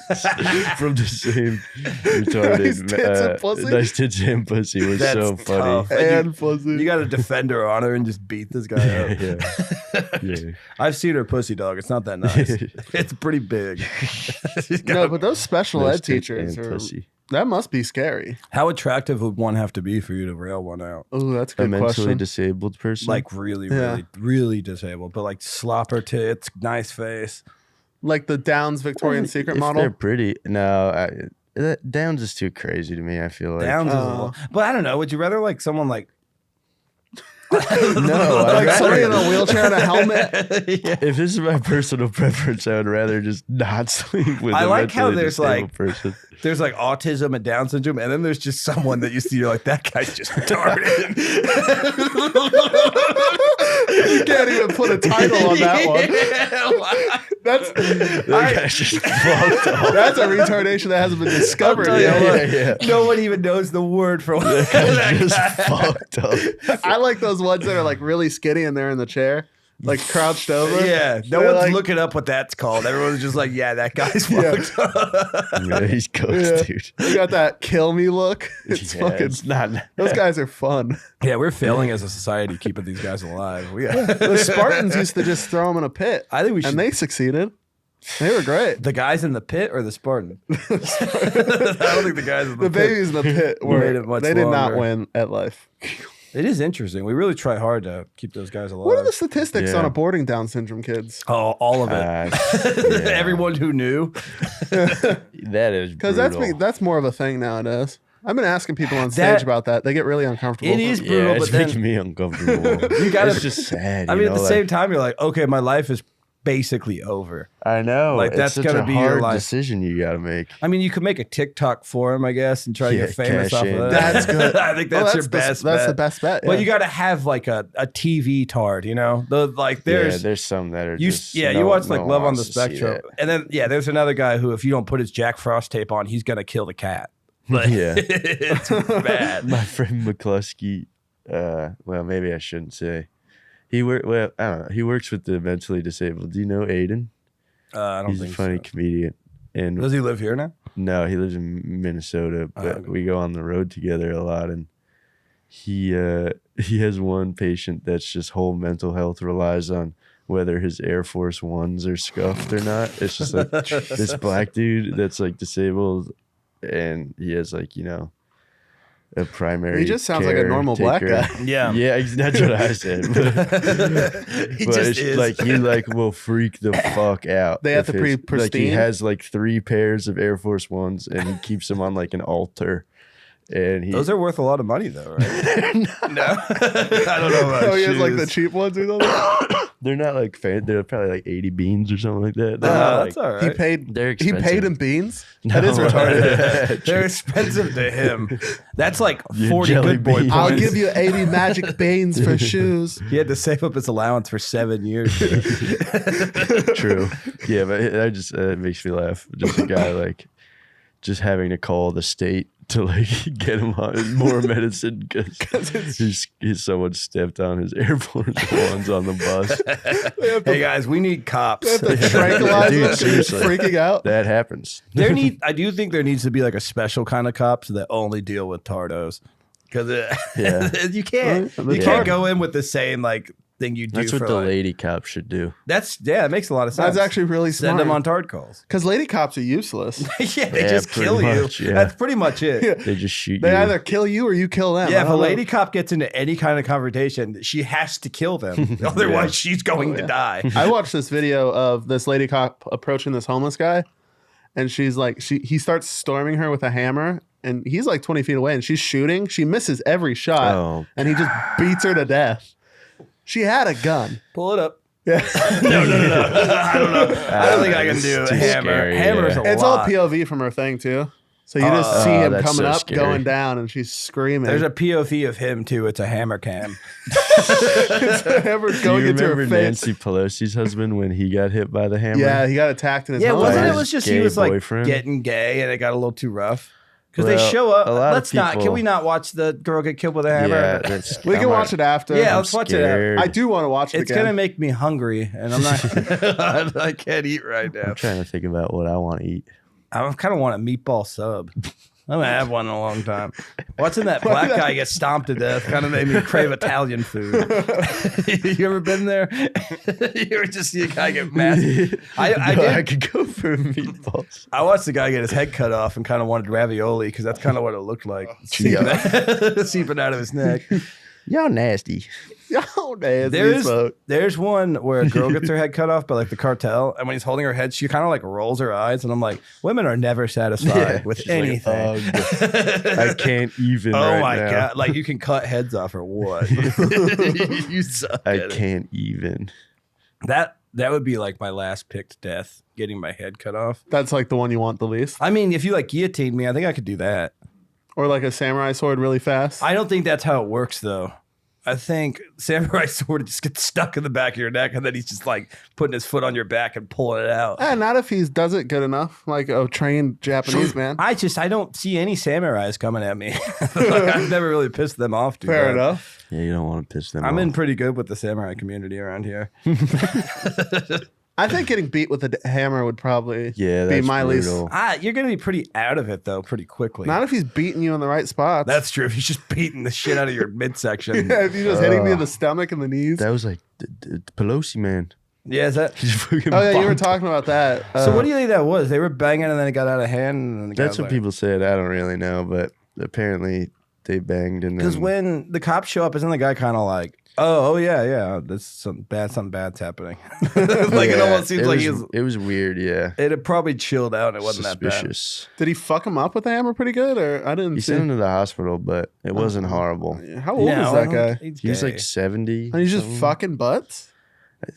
from the same retarded. Nice tits and pussy? Nice tits and pussy was That's so funny. tough. And pussy. You got a defender on her and just beat this guy up. Yeah. I've seen her pussy, dog. It's not that nice. It's pretty big. She's got no, a- but those special Nice ed tits teachers and are. pussy. That must be scary. How attractive would one have to be for you to rail one out? Oh, that's a A good mentally question. disabled person. Like really, Yeah. really, really disabled, but like slopper tits, nice face. Like the Downs Victorian Secret if model. they're pretty. No, Downs is too crazy to me. I feel like Downs is a Oh. little, but I don't know. Would you rather like someone like no. I'd Like somebody in rather, a wheelchair and a helmet. if this is my personal preference, I would rather just not sleep with. I a like how mentally there's, disabled like- person. There's like autism and Down syndrome, and then there's just someone that you see. You're like, that guy's just retarded. You can't even put a title on that one. That's just fucked up. that's a retardation that hasn't been discovered I'll tell you yet. what, no one even knows the word for what Just fucked up. I like those ones that are like really skinny and they're in the chair, like crouched over. Yeah, no They're one's like- looking up what that's called. Everyone's just like, yeah, that guy's fucked up. Yeah, he's cooked, Yeah. dude. You got that kill me look. It's Yeah, fucking. it's not. Those guys are fun. Yeah, we're failing as a society keeping these guys alive. The Spartans used to just throw them in a pit, I think we should. and they succeeded. They were great. The guys in the pit or the Spartan? I don't think the guys in the The pit. babies in the pit Made it were much they did not longer. win at life. It is interesting. We really try hard to keep those guys alive. What are the statistics Yeah. on aborting Down syndrome kids? Oh, all of it. Yeah. Everyone who knew. That is Because brutal. that's more of a thing nowadays. I've been asking people on stage That- about that. They get really uncomfortable. It is Yeah, brutal, it's but then making me uncomfortable. you gotta. It's just sad. I you mean, at know, the same time, you're like, okay, my life is basically over. I know. like, it's that's such gonna a be your hard life. decision you got to make. I mean, you could make a TikTok for him, I guess, and try to Yeah, get famous cash off in. of that. That's good. I think that's your best. That's bet. the best bet. But yeah. you got to have like a TV tard, you know. There's some that are you just you watch like no Love on wants the to see Spectrum, and then there's another guy who if you don't put his Jack Frost tape on, he's gonna kill the cat. Like, Yeah. it's bad. that. My friend McCluskey, well, maybe I shouldn't say. I don't know. He works with the mentally disabled. Do you know Aiden? I don't He's a think funny so. comedian. And Does he live here now? no, he lives in Minnesota, but okay. we go on the road together a lot. And he has one patient that's just whole mental health relies on whether his Air Force Ones are scuffed or not. It's just like this black dude that's like disabled, and he has like a primary. He just sounds like a normal black caretaker. guy. Yeah. Yeah, that's what I said. He But just it's is. like he will freak the fuck out. They have if to be his- Like he pristine? has like 3 pairs of Air Force Ones, and he keeps them on like an altar. And he Those are worth a lot of money, though, right? No, I don't know about Oh, he has like the shoes. cheap ones or something. they're not like they're probably like 80 beans or something like that. They're Oh, not, that's like, all right. He paid. They're He paid expensive. him beans. No. That is retarded. They're expensive to him. That's like Your 40 jelly good boy beans. points. I'll give you 80 magic beans for shoes. He had to save up his allowance for 7 years. True. Yeah, but it makes me laugh. Just a guy like just having to call the state to like get him on more medicine because someone stepped on his Air Force Ones on the bus. Hey guys, we need cops. They have to tranquilize Dude, him 'cause he's seriously. freaking out. That happens. I do think there needs to be like a special kind of cops that only deal with tardos. Because Yeah. you can't Well, you yeah. can't go in with the same like thing you do That's for what the like, lady cop should do. it makes a lot of sense. That's actually really Send smart. them on tard calls. Because lady cops are useless. Yeah, they Yeah, just pretty kill much, you. yeah. That's pretty much it. Yeah. They just shoot They you. either kill you or you kill them. Yeah, I if a don't know. lady cop gets into any kind of confrontation, she has to kill them. Otherwise, she's going to die. I watched this video of this lady cop approaching this homeless guy, and she's like, he starts storming her with a hammer, and he's like 20 feet away, and she's shooting. She misses every shot, Oh. and he just beats her to death. She had a gun. Pull it up. Yeah. No. I don't know. I don't think I can It's do a too hammer. scary, Hammer's yeah. a It's all lot. POV from her thing too. So you just see him that's coming so up, scary. going down, and she's screaming. There's a POV of him too. It's a hammer cam. It's a hammer Do going you into her remember face. Nancy Pelosi's husband when he got hit by the hammer? Yeah, he got attacked in his Yeah, home. wasn't it? His Was just he gay was like boyfriend? getting gay, and it got a little too rough. Because they Well, show up. a lot of Let's not. Can people- we not watch the girl get killed with a hammer? Yeah, that's, We can watch it after. Yeah, I'm let's watch it. scared. I do want to watch it It's again. gonna make me hungry, and I'm not. I can't eat right now. I'm trying to think about what I want to eat. I kind of want a meatball sub. I haven't had one in a long time. Watching that black guy get stomped to death kind of made me crave Italian food. You ever been there? You ever just see a guy get mad? I No, did. I could go for meatballs. I watched the guy get his head cut off and kind of wanted ravioli because that's kind of what it looked like. Seeping out of his neck. Y'all nasty. Oh, man, There's one where a girl gets her head cut off by like the cartel, and when he's holding her head, she kind of like rolls her eyes, and I'm like, women are never satisfied with She's like, anything. I can't even. Oh right my now. god! Like you can cut heads off or what? You suck. I at it. can't even. That would be like my last picked death, getting my head cut off. That's like the one you want the least. I mean, if you like guillotine me, I think I could do that. Or like a samurai sword really fast. I don't think that's how it works though. I think samurai sword just gets stuck in the back of your neck, and then he's just like putting his foot on your back and pulling it out. Not if he does it good enough, like a trained Japanese man. I don't see any samurais coming at me. Like, I've never really pissed them off. Fair enough. Yeah, you don't want to piss them off. I'm in pretty good with the samurai community around here. I think getting beat with a hammer would probably Yeah, be that's my brutal. least. You're gonna be pretty out of it though, pretty quickly. Not if he's beating you in the right spots. That's true. If he's just beating the shit out of your midsection. Yeah, if you're just hitting me in the stomach and the knees. That was like the Pelosi man. Yeah, is that? He's fucking Oh yeah, you were bumped. talking about that. So what do you think that was? They were banging and then it got out of hand. And then the That's guy what was like, people said. I don't really know, but apparently they banged and then. Because when the cops show up, isn't the guy kind of like, oh yeah, this something bad's happening. Like it almost seems like it was weird. Yeah, it had probably chilled out. And it wasn't that bad. suspicious. Did he fuck him up with the hammer pretty good, or I didn't He see? sent him to the hospital, but it wasn't horrible. How old is that guy? He was like 70. And he's just something. fucking butts.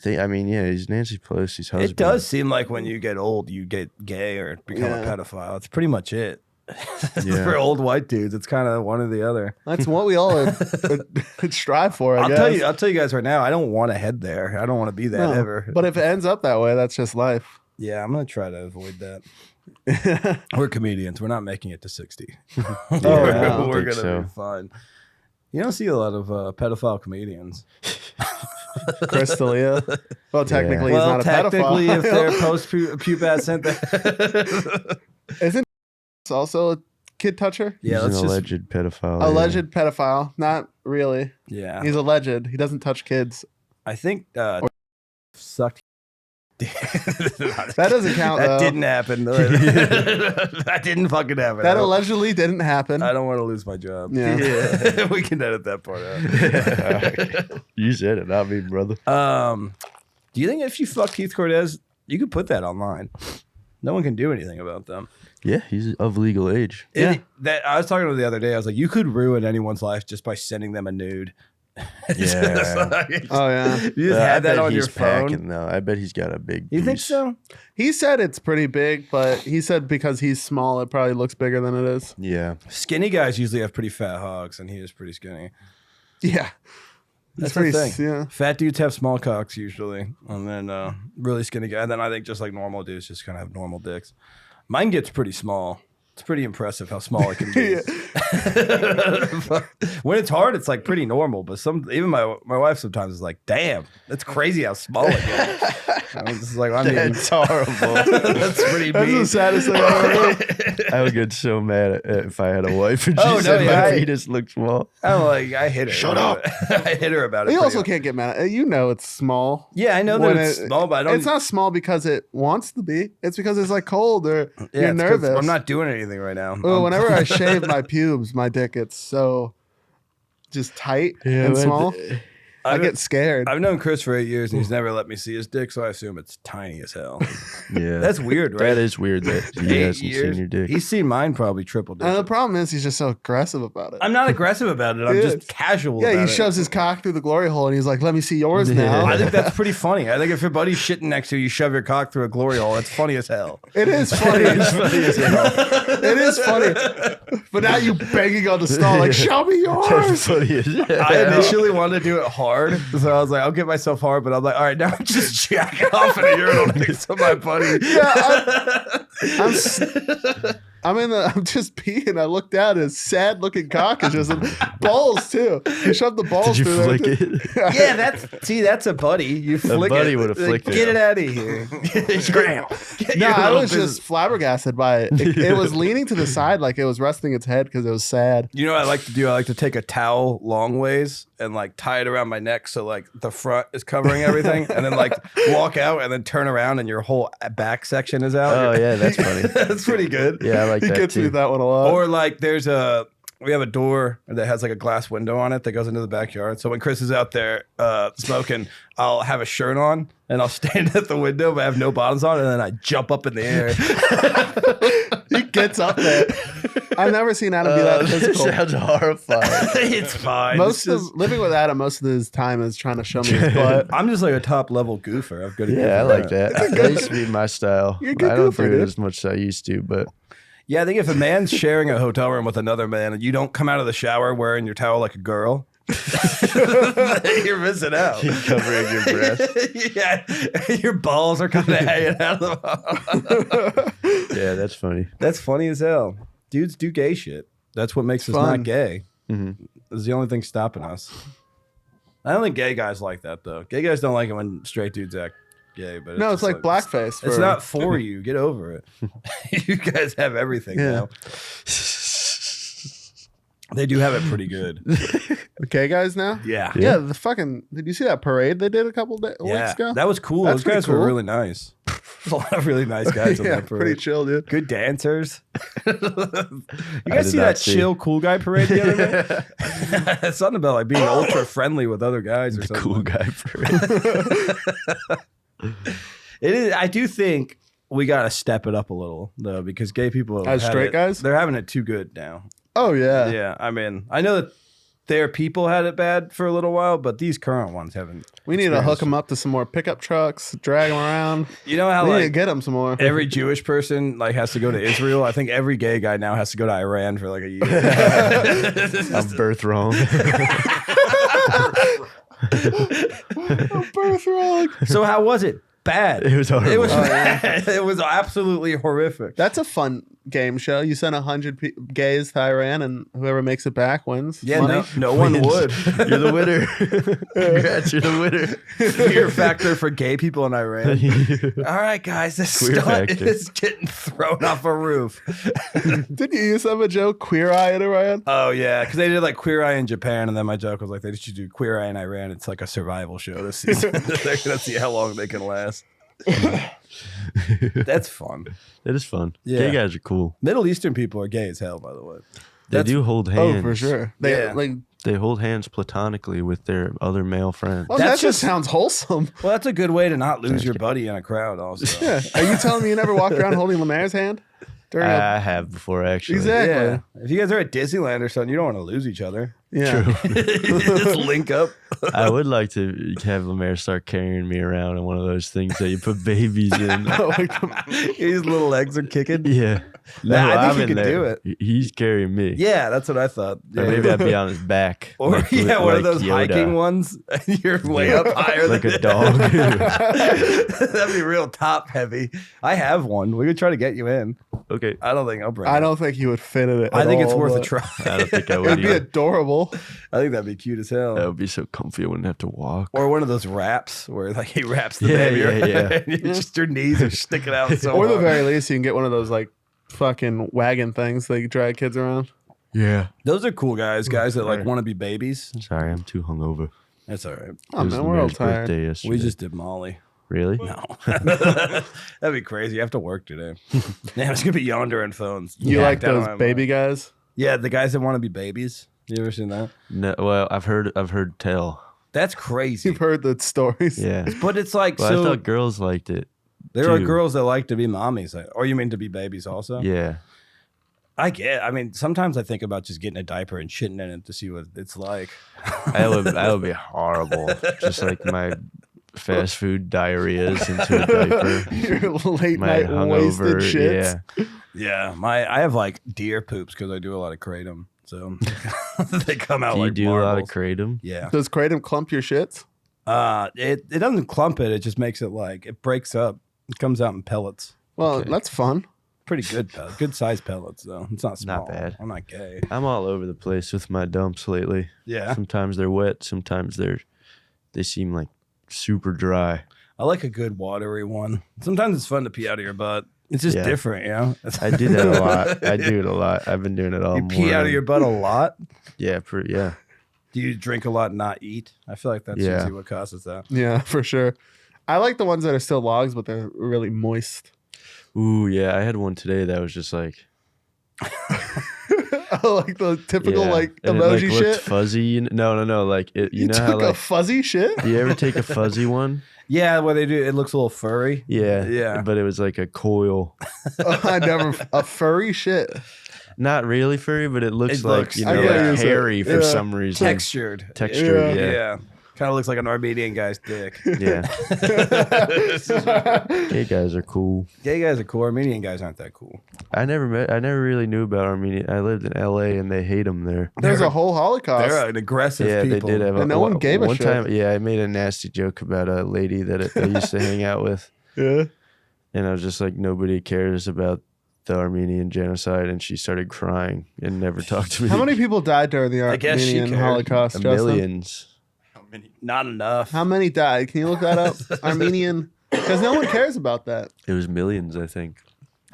I mean, yeah, he's Nancy Pelosi's husband. It does seem like when you get old, you get gay or become a pedophile. That's pretty much it. Yeah. For old white dudes, it's kind of one or the other. That's what we all strive for. I guess. I'll tell you guys right now. I don't want to head there. I don't want to be that No, ever. But if it ends up that way, that's just life. Yeah, I'm gonna try to avoid that. We're comedians. We're not making it to 60. yeah, I don't We're think gonna so. be fine. You don't see a lot of pedophile comedians. Chris D'Elia. Well, technically, Well, he's not a technically, pedophile. if they're post-pubescent, Isn't also a kid toucher? yeah, He's let's an just alleged pedophile. Alleged pedophile. Not really. yeah. He's alleged. He doesn't touch kids. I think sucked. That doesn't count, That though. didn't happen. That didn't fucking happen. That allegedly didn't happen. I don't want to lose my job. Yeah. We can edit that part out. You said it, not me, brother. Do you think if you fuck Keith Cortez, you could put that online? No one can do anything about them. Yeah, he's of legal age. That I was talking to him the other day. I was like, you could ruin anyone's life just by sending them a nude. Yeah. Oh, yeah. You just I had that bet on your he's phone. packing, though. I bet he's got a big. You think piece. so? He said it's pretty big, but he said because he's small, it probably looks bigger than it is. Yeah. Skinny guys usually have pretty fat hogs, and he is pretty skinny. Yeah. That's pretty the thing. yeah. Fat dudes have small cocks usually, and then really skinny guys. And then I think just like normal dudes just kind of have normal dicks. Mine gets pretty small. It's pretty impressive how small it can be. When it's hard, it's like pretty normal. But even my wife sometimes is like, "Damn, that's crazy how small it gets." I'm just like, I mean, That's horrible. that's pretty That's mean. the saddest thing I've ever heard. I would get so mad if I had a wife and Oh, she no, said yeah, my penis looked small. I'm like, I hit her. Shut up. I hit her about it. You pretty also hard. can't get mad at it. You know it's small. Yeah, I know that When it's small, but I don't. It's not small because it wants to be. It's because it's like cold or Yeah, you're it's 'cause nervous. I'm not doing anything right now. Oh, whenever I shave my pubes, my dick gets so just tight and small. I get scared. I've known Chris for 8 years, and he's never let me see his dick, so I assume it's tiny as hell. Yeah. That's weird, right? That is weird that he 8 hasn't years. seen your dick. He's seen mine probably triple And the digits. problem is he's just so aggressive about it. I'm not aggressive about it. I'm He just is. casual. Yeah, he about it. shoves his cock through the glory hole and he's like, "Let me see yours now." I think that's pretty funny. I think if your buddy's shitting next to you, you shove your cock through a glory hole. That's funny as hell. It is funny. It is funny. But now you banging on the stall like, "Show me That's yours." funny as hell. I initially wanted to do it hard, so I was like, I'll get myself hard, but I'm like, all right, now I'm just jacking off in a urinal next to my buddy. I'm just peeing. I look down and his sad looking cock is just balls too. He shoved the balls Did you through flick there. it? Yeah, that's a buddy. You flick buddy it. would've Like, flicked it. Get it out of here. Scram. Get No, your I little was business. just flabbergasted by it. It was leaning to the side like it was resting its head because it was sad. You know what I like to do? I like to take a towel long ways and like tie it around my neck so like the front is covering everything, and then like walk out and then turn around and your whole back section is out. Oh, yeah, that's funny. That's pretty good. Yeah, I like He that gets me too. with that one a lot. Or like we have a door that has like a glass window on it that goes into the backyard. So when Chris is out there smoking, I'll have a shirt on and I'll stand at the window but I have no bottoms on, and then I jump up in the air. He gets up there. I've never seen Adam be that This physical. sounds horrifying. It's fine. Living with Adam, most of his time is trying to show me his butt. I'm just like a top level goofer. I've got to Yeah, I like that. That used to be my style. You're a good I don't goofer, do it dude. as much as I used to, but Yeah, I think if a man's sharing a hotel room with another man and you don't come out of the shower wearing your towel like a girl, You're missing out. Covering your breast. Yeah, your balls are kind of hanging out of the. Yeah, that's funny. That's funny as hell. Dudes do gay shit. That's what makes us Fun. not gay. Mm-hmm. It's the only thing stopping us. I don't think gay guys like that though. Gay guys don't like it when straight dudes act gay. But No, it's just like blackface. It's not for you. Get over it. You guys have everything now. They do have it pretty good. Okay, guys. Now. Yeah. Yeah. The fucking. Did you see that parade they did a couple weeks ago? That was cool. That's Those guys pretty were cool. really nice. There's a lot of really nice guys on Yeah, that parade. pretty chill, dude. Good dancers. You I guys did see not that see. chill cool guy parade the other day? It's something about like being ultra friendly with other guys or The something. cool guy parade. It is. I do think we got to step it up a little though, because gay people As have straight it- guys? they're having it too good now. Oh yeah. Yeah, I mean, I know that their people had it bad for a little while, but these current ones haven't. We need to hook them up to some more pickup trucks, drag them around. You know how We need to like get them some more. every Jewish person like has to go to Israel. I think every gay guy now has to go to Iran for like a year. I'm birth wrong. Birth wrong. So how was it? Bad. It was horrible. It was bad. It was absolutely horrific. That's a fun game show. You send 100 gays to Iran, and whoever makes it back wins. Yeah, money. no one would. You're the winner. Congrats, you're the winner. Fear factor for gay people in Iran. All right, guys, this Queer stunt factor. is getting thrown off a roof. Didn't you use have a joke? Queer Eye in Iran? Oh yeah, because they did like Queer Eye in Japan, and then my joke was like they should do Queer Eye in Iran. It's like a survival show this season. They're gonna see how long they can last. That's fun. It is fun. Yeah. Gay guys are cool. Middle Eastern people are gay as hell, by the way. They do hold hands. Oh, for sure. They Yeah. like. They hold hands platonically with their other male friends. Oh, That's that just just- sounds wholesome. Well, that's a good way to not lose your buddy in a crowd. Also, Yeah. Are you telling me you never walked around holding Lemaire's hand? During a- I have before, actually. Exactly. yeah. If you guys are at Disneyland or something, you don't want to lose each other. Yeah. Just link up. I would like to have Lemaire start carrying me around in one of those things that you put babies in. His little legs are kicking. Yeah. No, I think I'm you in could there. do it. He's carrying me. Yeah, that's what I thought. Or Yeah. maybe I'd be on his back. Or like- yeah, one of like those Yoda. hiking ones. You're way up higher Like than a dog. That'd be real top heavy. I have one. We could try to get you in. Okay. I don't think I'll bring I it. don't think he would fit in it. I at think it's all, worth a but try. I don't think I It would would be either. adorable. I think that'd be cute as hell. That would be so comfy. I wouldn't have to walk. Or one of those wraps where like he wraps the Yeah, baby yeah, around yeah. and just your knees are sticking out so Or the hard. very least, you can get one of those like fucking wagon things that you drag kids around. Yeah. Those are cool guys that like Right. want to be babies. Sorry, I'm too hungover. That's all right. Oh It was man, we're all Lemaire's tired. birthday yesterday. We just did Molly. Really? No. That'd be crazy. You have to work today. Damn, it's going to be yonder and phones. You Yeah, like down those my baby mind. guys? Yeah, the guys that want to be babies. You ever seen that? No. Well, I've heard tell. That's crazy. You've heard the stories. Yeah. But it's like, Well, I so thought girls liked it. there are too. girls that like to be mommies. Or you mean to be babies also? Yeah. I mean, sometimes I think about just getting a diaper and shitting in it to see what it's like. That would be horrible. Just like my fast food diarrheas into a diaper. Your late My night hungover. wasted shits. Yeah. Yeah, I have like deer poops because I do a lot of kratom. So they come out Do you like do a lot of marbles. kratom? Yeah. Does kratom clump your shits? It doesn't clump it. It just makes it like it breaks up. It comes out in pellets. Well, Okay. that's fun. Pretty good pellets. Good sized pellets though. It's not small. Not bad. I'm not gay. I'm all over the place with my dumps lately. Yeah. Sometimes they're wet. Sometimes they seem like super dry. I like a good watery one. Sometimes it's fun to pee out of your butt. It's just Yeah. different, you know. I do that a lot. I do it a lot. I've been doing it all You morning. pee out of your butt a lot. Yeah, yeah. Do you drink a lot and not eat? I feel like that's Yeah. usually what causes that. Yeah, for sure. I like the ones that are still logs, but they're really moist. Ooh, yeah. I had one today that was just like Like the typical yeah. like And emoji it, like, looked shit. fuzzy. No. Like it. You, You know took how a like fuzzy shit? do you ever take a fuzzy one? Yeah, what they do, it looks a little furry. Yeah, Yeah. But it was like a coil. I never a furry shit. Not really furry, but it looks It like looks- you I know gotta like use it. hairy for Yeah. some reason. Textured. Textured. Yeah. Yeah. Yeah. Kind of looks like an Armenian guy's dick. Yeah. Gay guys are cool. Gay guys are cool. Armenian guys aren't that cool. I never really knew about Armenia. I lived in L.A. and they hate them there. There's a whole Holocaust. They're an aggressive Yeah, people. they did have And no one gave a one shit. time. Yeah, I made a nasty joke about a lady that I used to hang out with, Yeah. and I was just like, nobody cares about the Armenian genocide, and she started crying and never talked to me. How many people died during the I guess she Armenian cared. Holocaust, Justin? Millions. Not enough. How many died? Can you look that up? Armenian? Because no one cares about that. It was millions, I think.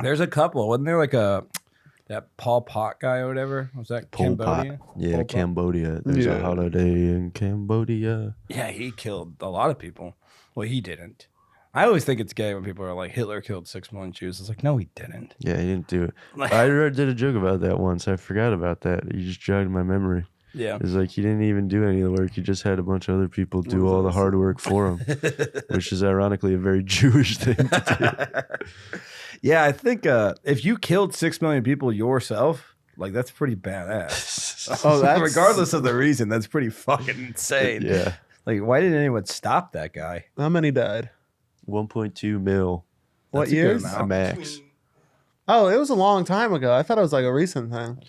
There's a couple. Wasn't there like that Pol Pot guy or whatever? Was that Pol Pot. Cambodia? Yeah, Pol Pot? Cambodia. There's a Yeah. holiday in Cambodia. Yeah, he killed a lot of people. Well, he didn't. I always think it's gay when people are like, Hitler killed 6 million Jews. It's like, no, he didn't. Yeah, he didn't do it. Like- I did a joke about that once. I forgot about that. You just jogged my memory. Yeah. It's like he didn't even do any of the work. He just had a bunch of other people do all the hard work for him, which is ironically a very Jewish thing to do. Yeah, I think if you killed 6 million people yourself, like that's pretty badass. Oh, that's Regardless of the reason, that's pretty fucking insane. Yeah. Like, why didn't anyone stop that guy? How many died? 1.2 mil. What That's a good years? amount. A max. Oh, it was a long time ago. I thought it was like a recent thing.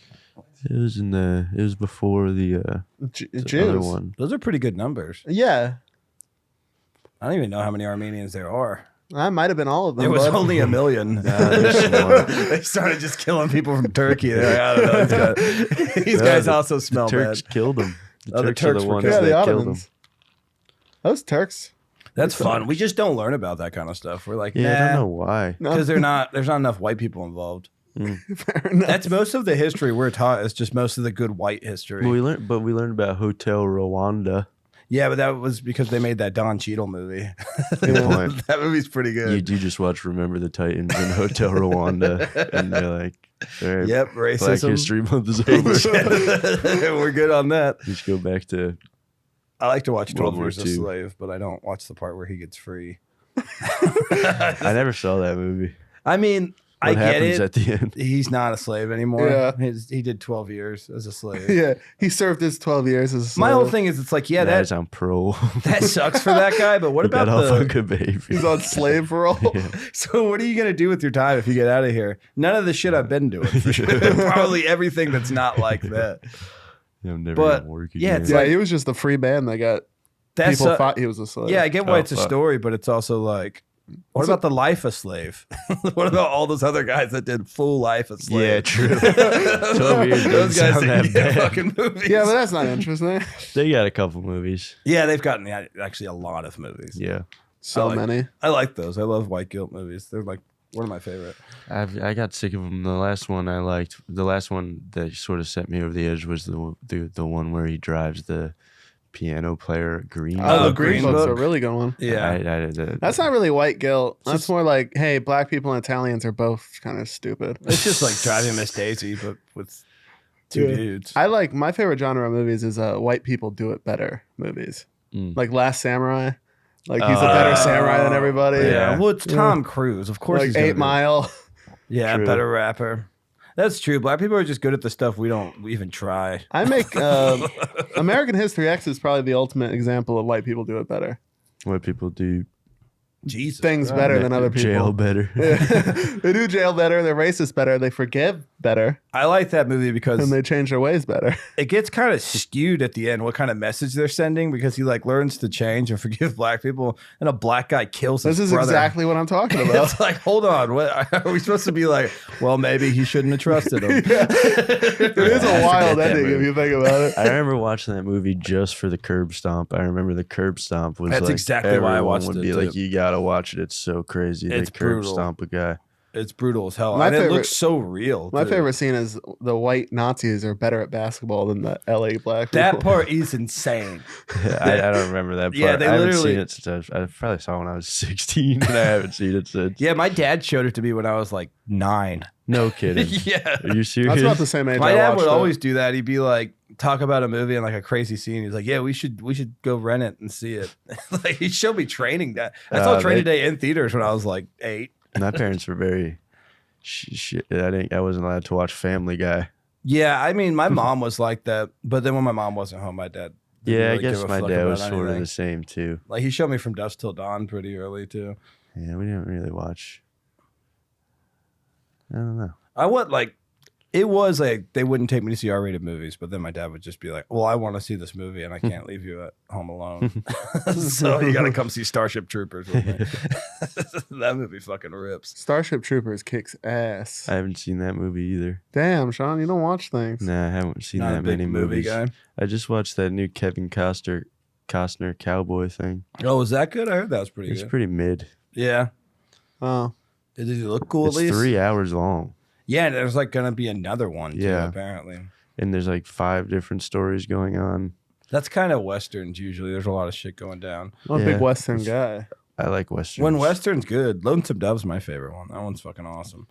It was before the other Jews. one. Those are pretty good numbers. Yeah. I don't even know how many Armenians there are. That might have been all of them. There was bud. only 1 million. They started just killing people from Turkey. They're like, I don't know. These guys also smell Turks bad. killed them. The Oh, the Turks are Turks the were ones killed. Yeah, the that killed them. Ottomans. Those Turks. That's fun. We just don't learn about that kind of stuff. We're like, Yeah, I don't know nah, why. No. because there's not enough white people involved. Fair enough. That's most of the history we're taught. Is just most of the good white history. But we learned about Hotel Rwanda. Yeah, but that was because they made that Don Cheadle movie. Good point. That movie's pretty You good. do just watch Remember the Titans and Hotel Rwanda, and they're like, all right, Yep, Black racism. History Month is over. We're good on that. Just go back to I like to watch 12 World War Years a II. Slave, but I don't watch the part where he gets free. I never saw that movie. I mean, What I get happens it. at the end? He's not a slave anymore. Yeah. He did 12 years as a slave. Yeah. He served his 12 years as a My slave. whole thing is, it's like, yeah, Guys that on parole. that sucks for that guy, but what He got about off on the? good behavior. He's on slave parole. So what are you gonna do with your time if you get out of here? None of the shit I've been doing. For sure. Probably everything that's not like that. I'm never But, gonna work yeah, again. it's Yeah, like- he was just a free man that got That's people thought he was a slave. yeah, I get why Oh, it's a fuck. story, but it's also like, what about the life of slave? What about all those other guys that did full life of slave? Yeah, true. 12 years Those doesn't guys sound that that get bad. fucking movies. Yeah, but that's not interesting. They got a couple movies. Yeah, they've gotten actually a lot of movies. Yeah. So I like- many. I like those. I love white guilt movies. They're like one of my favorite. I got sick of them. The last one I liked, the last one that sort of set me over the edge was the one where he drives the piano player Green. Oh, the Green Green Book's a Book. really good one. Yeah. That's not really white guilt. That's more like, hey, black people and Italians are both kind of stupid. It's just like Driving Miss Daisy, but with two Yeah. dudes. I like my favorite genre of movies is white people do it better movies. Mm. Like Last Samurai. Like he's a better samurai than everybody. Yeah. Yeah. Well, it's Tom Cruise. Of course Like he's gonna 8 be- Mile. Yeah, True. better rapper. That's true. Black people are just good at the stuff we don't even try. I make American History X is probably the ultimate example of white people do it better. What people do Jesus. Things Christ. better than other people. jail better. They do jail better. They're racist better. They forgive better. I like that movie because And they change their ways better. it gets kind of skewed at the end what kind of message they're sending because he like learns to change and forgive black people and a black guy kills his This is brother. exactly what I'm talking about. It's like, hold on, what are we supposed to be like? Well, maybe he shouldn't have trusted him. It is a wild that ending if movie. you think about it. I remember watching that movie just for the curb stomp. I remember the curb stomp was That's like exactly why I everyone watched would it, be too. like, you gotta watch it. It's so crazy. It's they curb brutal. stomp a guy. It's brutal as hell. My and it favorite- looks so real. My too. favorite scene is the white Nazis are better at basketball than the LA black people. That part is insane. I don't remember that part. Yeah, they I haven't literally- seen it since I probably saw it when I was 16, and I haven't seen it since. Yeah, my dad showed it to me when I was like 9. No kidding. Yeah. Are you serious? That's about the same age My I dad watched would it. always do that. He'd be like, talk about a movie and like a crazy scene. He's like, yeah, we should go rent it and see it. Like he showed me Training Day. I saw Training Day in theaters when I was like 8. My parents were very shit. I wasn't allowed to watch Family Guy. Yeah, I mean, my mom was like that, but then when my mom wasn't home, my dad Didn't Yeah, I really guess give a my fuck dad about was sort of anything. the same too. Like he showed me From Dusk Till Dawn pretty early too. Yeah, we didn't really watch. I don't know. I would like. It was like they wouldn't take me to see R-rated movies, but then my dad would just be like, "Well, I want to see this movie, and I can't leave you at home alone, so you got to come see Starship Troopers with me." That movie fucking rips. Starship Troopers kicks ass. I haven't seen that movie either. Damn, Shawn, you don't watch things. Nah, I haven't seen Not a that big many movie movies. guy. I just watched that new Costner cowboy thing. Oh, was that good? I heard that was pretty It's good. pretty mid. Yeah. Oh, Did it look cool It's at least? 3 hours long, Yeah, and there's like gonna be another one. Too, Yeah. apparently. and there's like 5 different stories going on. That's kind of westerns usually. There's a lot of shit going down. I'm a Yeah. big Western guy. I like westerns. When western's good, Lonesome Dove's my favorite one. That one's fucking awesome.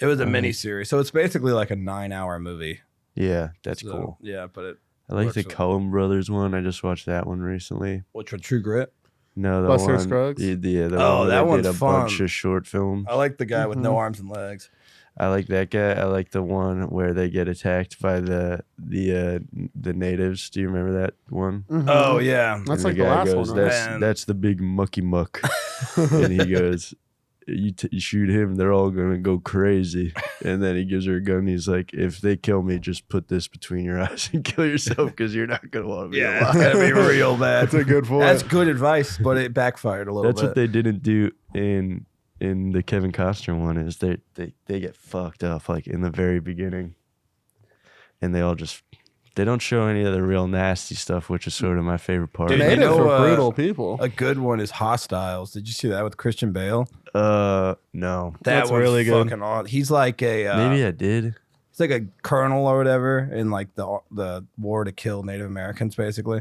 It was a mini series, so it's basically like a 9-hour movie. Yeah, that's So, cool. Yeah, but it. I like works the with- Coen Brothers one. I just watched that one recently. Which one? True Grit. No, the Buster one. Scruggs? Yeah, the Oh, one where that they one's did a fun. bunch of short films. I like the guy with Mm-hmm. no arms and legs. I like that guy. I like the one where they get attacked by the natives. Do you remember that one? Mhm. Oh yeah, That's And like the guy last goes, one, right? Man. That's the big mucky muck. And he goes, you shoot him, they're all gonna go crazy. And then he gives her a gun. He's like, if they kill me, just put this between your eyes and kill yourself because you're not gonna want to be yeah. It's alive. gotta be real bad. That's a good point. That's good advice, but it backfired a little That's bit. what they didn't do in the Kevin Costner one. Is they get fucked up like in the very beginning, and they don't show any of the real nasty stuff, which is sort of my favorite part. Dude, Natives you know, are brutal people. A good one is Hostiles. Did you see that with Christian Bale? No, That That's one's really good. fucking awesome. He's like a maybe I did. he's like a colonel or whatever in like the war to kill Native Americans, basically.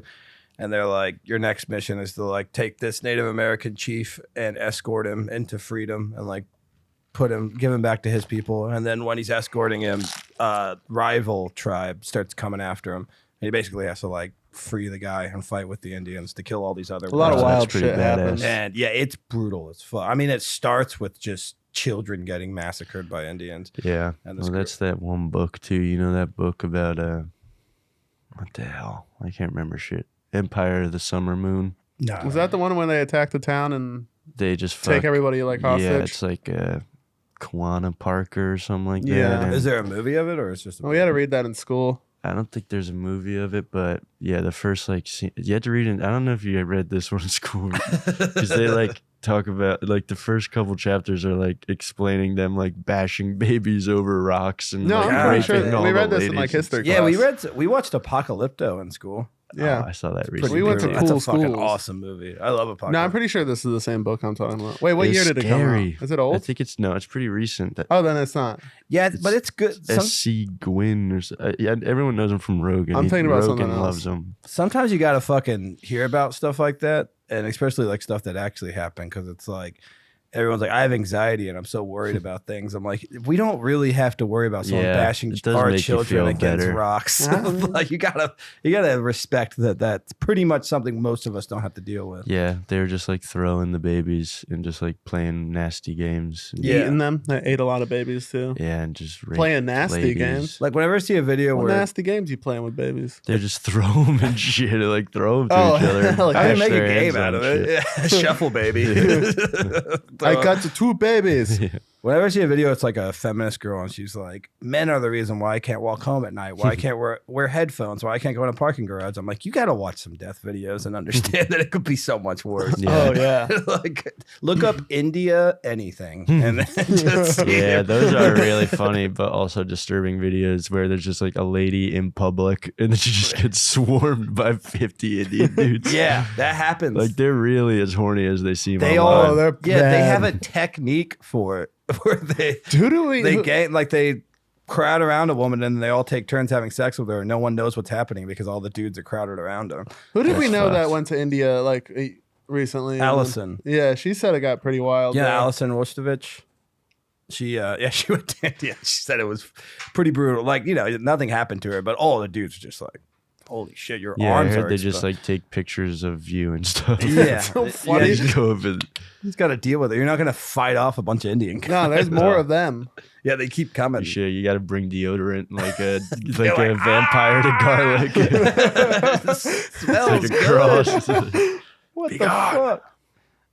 And they're like, your next mission is to like take this Native American chief and escort him into freedom and like give him back to his people. And then when he's escorting him, rival tribe starts coming after him. And he basically has to like free the guy and fight with the Indians to kill all these other A lot of That's wild pretty shit badass. happens. And yeah, it's brutal as fuck. I mean, it starts with just children getting massacred by Indians. Yeah, And the well, that's that one book too. You know that book about what the hell? I can't remember shit. Empire of the Summer Moon. No, Was that the one when they attack the town and They just take fuck- everybody like hostage? Yeah, it's like Kiwana Parker or something like Yeah. that. and- Is there a movie of it or it's just? A Well, we had to read that in school. I don't think there's a movie of it, but yeah, the first like scene, you had to read it. I don't know if you read this one in school because they like talk about like the first couple chapters are like explaining them like bashing babies over rocks and No, like, I'm pretty raping sure all we the read this in, ladies like, and history stuff. Yeah, we watched Apocalypto in school. Yeah. Oh, I saw that Pretty recently. We went to brutal. cool That's a fucking schools. awesome movie. I love Apocalypto. No, I'm pretty sure this is the same book I'm talking about. Wait, what It's year did it come scary. out? Is it I old? think it's pretty recent. That Oh, then it's not. Yeah, but it's good. S.C. Gwynn or yeah, everyone knows him from Rogan. I'm thinking about Rogan something else. loves him. Sometimes you gotta fucking hear about stuff like that, and especially like stuff that actually happened, because it's like everyone's like, I have anxiety and I'm so worried about things. I'm like, we don't really have to worry about someone Yeah, bashing it does our make you children feel against better. rocks. Yeah. Like you gotta respect that. That's pretty much something most of us don't have to deal with. Yeah, they were just like throwing the babies and just like playing nasty games. And, Yeah. Eating them. They ate a lot of babies too. yeah, and just rape Playing nasty ladies. games. Like whenever I see a video What where nasty games you playing with babies? They just throw them and shit, like throw them to Oh, each other. and like, I bash can make a their game hands out on of it. shit. Yeah. Shuffle baby. I got the 2 babies. Whenever I see a video, it's like a feminist girl, and she's like, "Men are the reason why I can't walk home at night. Why I can't wear headphones. Why I can't go in a parking garage." I'm like, you got to watch some death videos and understand that it could be so much worse. Yeah. Oh yeah. Like, look up India anything, and then just Yeah, those are really funny, but also disturbing videos where there's just like a lady in public and then she just gets swarmed by 50 Indian dudes. yeah, that happens. Like they're really as horny as they seem. they online. all, they're yeah, they have a bad. technique for it where they Who gain like they crowd around a woman and they all take turns having sex with her and no one knows what's happening because all the dudes are crowded around her. did we That's know that fucked. went to India like recently? Allison. Yeah, she said it got pretty wild. Yeah, there. Alison Rostovich. She she went to India. She said it was pretty brutal. Like, you know, nothing happened to her, but all the dudes were just like Holy shit, your Yeah, I arms heard are they just exposed. like take pictures of you and stuff. Yeah. So Yeah, funny. you Just go up and just got to deal with it. You're not going to fight off a bunch of Indian guys. No, there's more of them. Yeah, they keep coming. shit. You got to bring deodorant like a They're like a like, vampire to garlic. Smells Like a good. cross. What the fuck?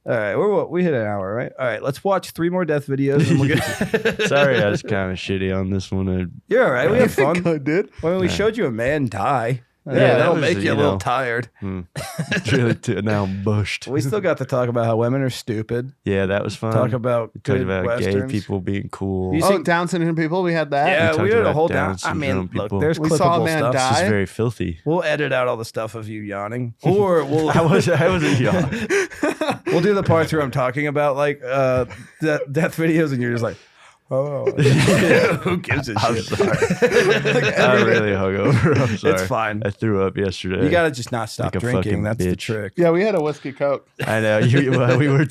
All right, we hit an hour, right? All right, let's watch 3 more death videos and we'll get. Sorry, I was kind of shitty on this one. You're all right. We have fun. Good, dude. When we showed you a man die, Yeah, that'll that was, make you a you little know. tired. It's really now I'm bushed. We still got to talk about how women are stupid. Yeah, that was fun. Talk about We talked good about westerns. gay people being cool. You Oh, see- Down syndrome people, we had that. Yeah, talked we did a about whole Down down. I mean, syndrome look, people. there's We saw a clippable man stuff. die. This is very filthy. We'll edit out all the stuff of you yawning, or we'll I wasn't young. we'll do the parts where I'm talking about like death videos, and you're just like, oh, who gives a I'm shit? sorry. I'm really hungover. I'm sorry. It's fine. I threw up yesterday. You gotta just not stop Like a drinking. fucking That's the bitch. trick. Yeah, we had a whiskey coke. I know. We were.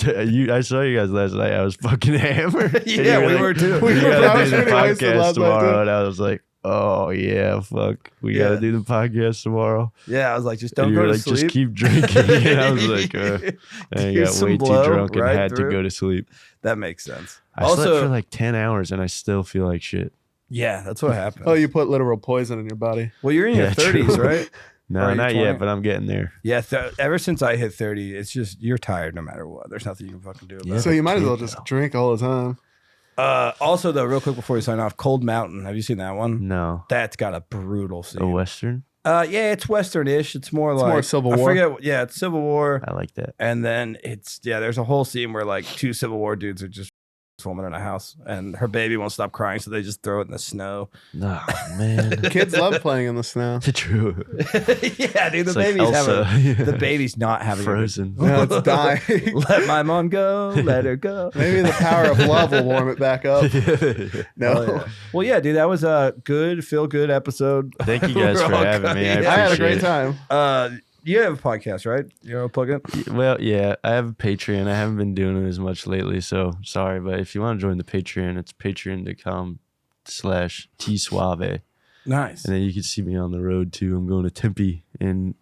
I saw you guys last night. I was fucking hammered. And Yeah, you we like, were too. We were gotta probably do the pretty wasted podcast last night, tomorrow, too. and I was like, "Oh yeah, fuck, we Yeah. gotta do the podcast tomorrow." Yeah, I was like, just And don't you go were to like, sleep. "Just keep drinking." And I was like, and I Do got some way too blow drunk and right had through. to go to sleep. That makes sense. I slept Also, for like 10 hours and I still feel like shit. yeah, that's what happened. Oh, you put literal poison in your body. Well, you're in your Yeah, 30s, true. right? Or No, are you not 20? yet, but I'm getting there. Yeah, ever since I hit 30, it's just you're tired no matter what. There's nothing you can fucking do about Yeah. it. So you might as well kid, just drink all the time. Also, though, real quick before we sign off, Cold Mountain. Have you seen that one? No. That's got a brutal scene. A Western? Yeah, it's Western-ish. It's more like more Civil I War. forget. Yeah, it's Civil War, I like that. and then there's a whole scene where like 2 Civil War dudes are just woman in a house, and her baby won't stop crying, so they just throw it in the snow. No, man. Kids love playing in the snow. True. Yeah, dude, the It's like baby's Elsa. having the baby's not having a good- Frozen. No, it's dying. Let my mom go. Let her go. Maybe the power of love will warm it back up. No. Oh, yeah. Well, yeah, dude, that was a good, feel-good episode. Thank you guys We're for all having me. good. I had a appreciate great it. time. You have a podcast, right? You know, plug in. Well, yeah, I have a Patreon. I haven't been doing it as much lately, so sorry. But if you want to join the Patreon, it's patreon.com/tsuave. Nice. And then you can see me on the road too. I'm going to Tempe in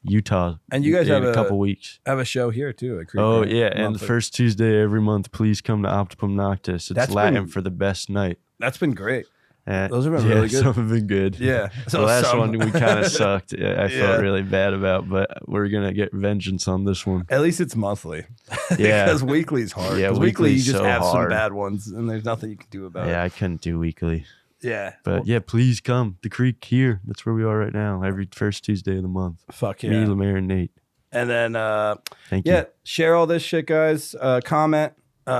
Utah. And you guys in have a couple weeks. Have a show here too. At Creek Oh Run, yeah, and the monthly. first Tuesday every month, please come to Optimum Noctis. It's That's Latin been- for the best night. That's been great. Those have been really good. Some have been good. Yeah. The last some- one we kind of sucked. I Yeah. felt really bad about, but we're gonna get vengeance on this one. At least it's monthly. Yeah. Because weekly's hard. Yeah, Because weekly you weekly's just so have some hard. bad ones, and there's nothing you can do about Yeah, it. I couldn't do weekly, Yeah. but yeah, please come. The Creek here. That's where we are right now. Every first Tuesday of the month. Fuck Me, yeah. Lemaire, and Nate. And then Thank yeah, you. share all this shit, guys. Comment.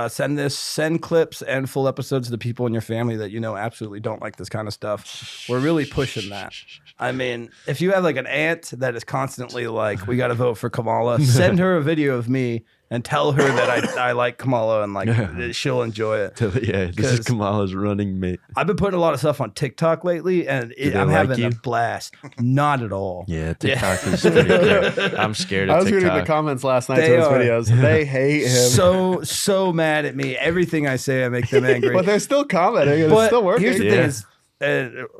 Send clips and full episodes to people in your family that you know absolutely don't like this kind of stuff. We're really pushing that. I mean, if you have like an aunt that is constantly like, we got to vote for Kamala, send her a video of me and tell her that I like Kamala and like she'll enjoy it. Yeah, this 'Cause- is Kamala's running mate. I've been putting a lot of stuff on TikTok lately, and they I'm like having you? a blast. Not at all. Yeah, TikTok is pretty good. I'm scared I of was reading the TikTok. comments last night They to his are- videos. They hate him. So mad at me. Everything I say, I make them angry. But they're still commenting and it's But still working. here's the Yeah. thing is,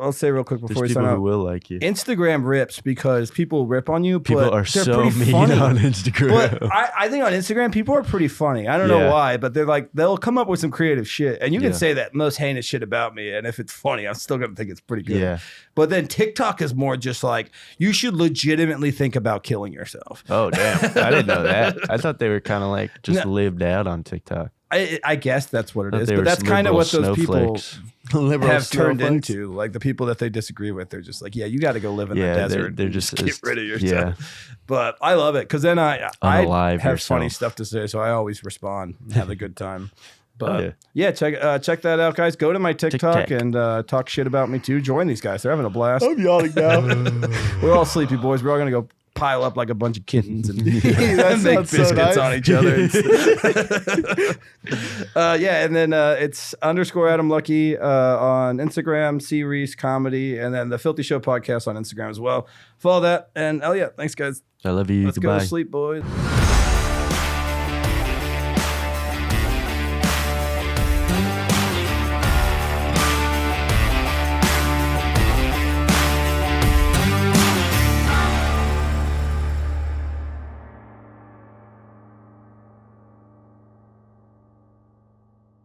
I'll say real quick before There's we sign people out. who will like you. Instagram rips because people rip on you. People but are they're so pretty mean funny. on Instagram. But I think on Instagram, people are pretty funny. I don't know Yeah. why, but they're like, they'll come up with some creative shit. And you can Yeah. say that most heinous shit about me. And if it's funny, I'm still going to think it's pretty good. Yeah. But then TikTok is more just like, you should legitimately think about killing yourself. Oh damn! I didn't know that. I thought they were kind of like just No. lived out on TikTok. I guess that's what it Thought is. they But were that's kind of liberal what those people snowflakes. Liberal have turned snowflakes. into. Like the people that they disagree with, they're just like, yeah, you got to go live in the Yeah, desert. they're and just get rid of yourself. Yeah, But I love it because then I Unalive have funny yourself. stuff to say, so I always respond and have a good time. But yeah. yeah, check that out, guys. Go to my TikTok Tic-tac. and talk shit about me too. Join these guys; they're having a blast. I'm yawning now. We're all sleepy boys. We're all gonna go pile up like a bunch of kittens and That make sounds so biscuits nice. on each other. Yeah, and then it's _Adam Luckey on Instagram, C Rees Comedy, and then the Filthy Show podcast on Instagram as well. Follow that, and yeah, thanks guys. I love you. Let's go Goodbye. to sleep, boys.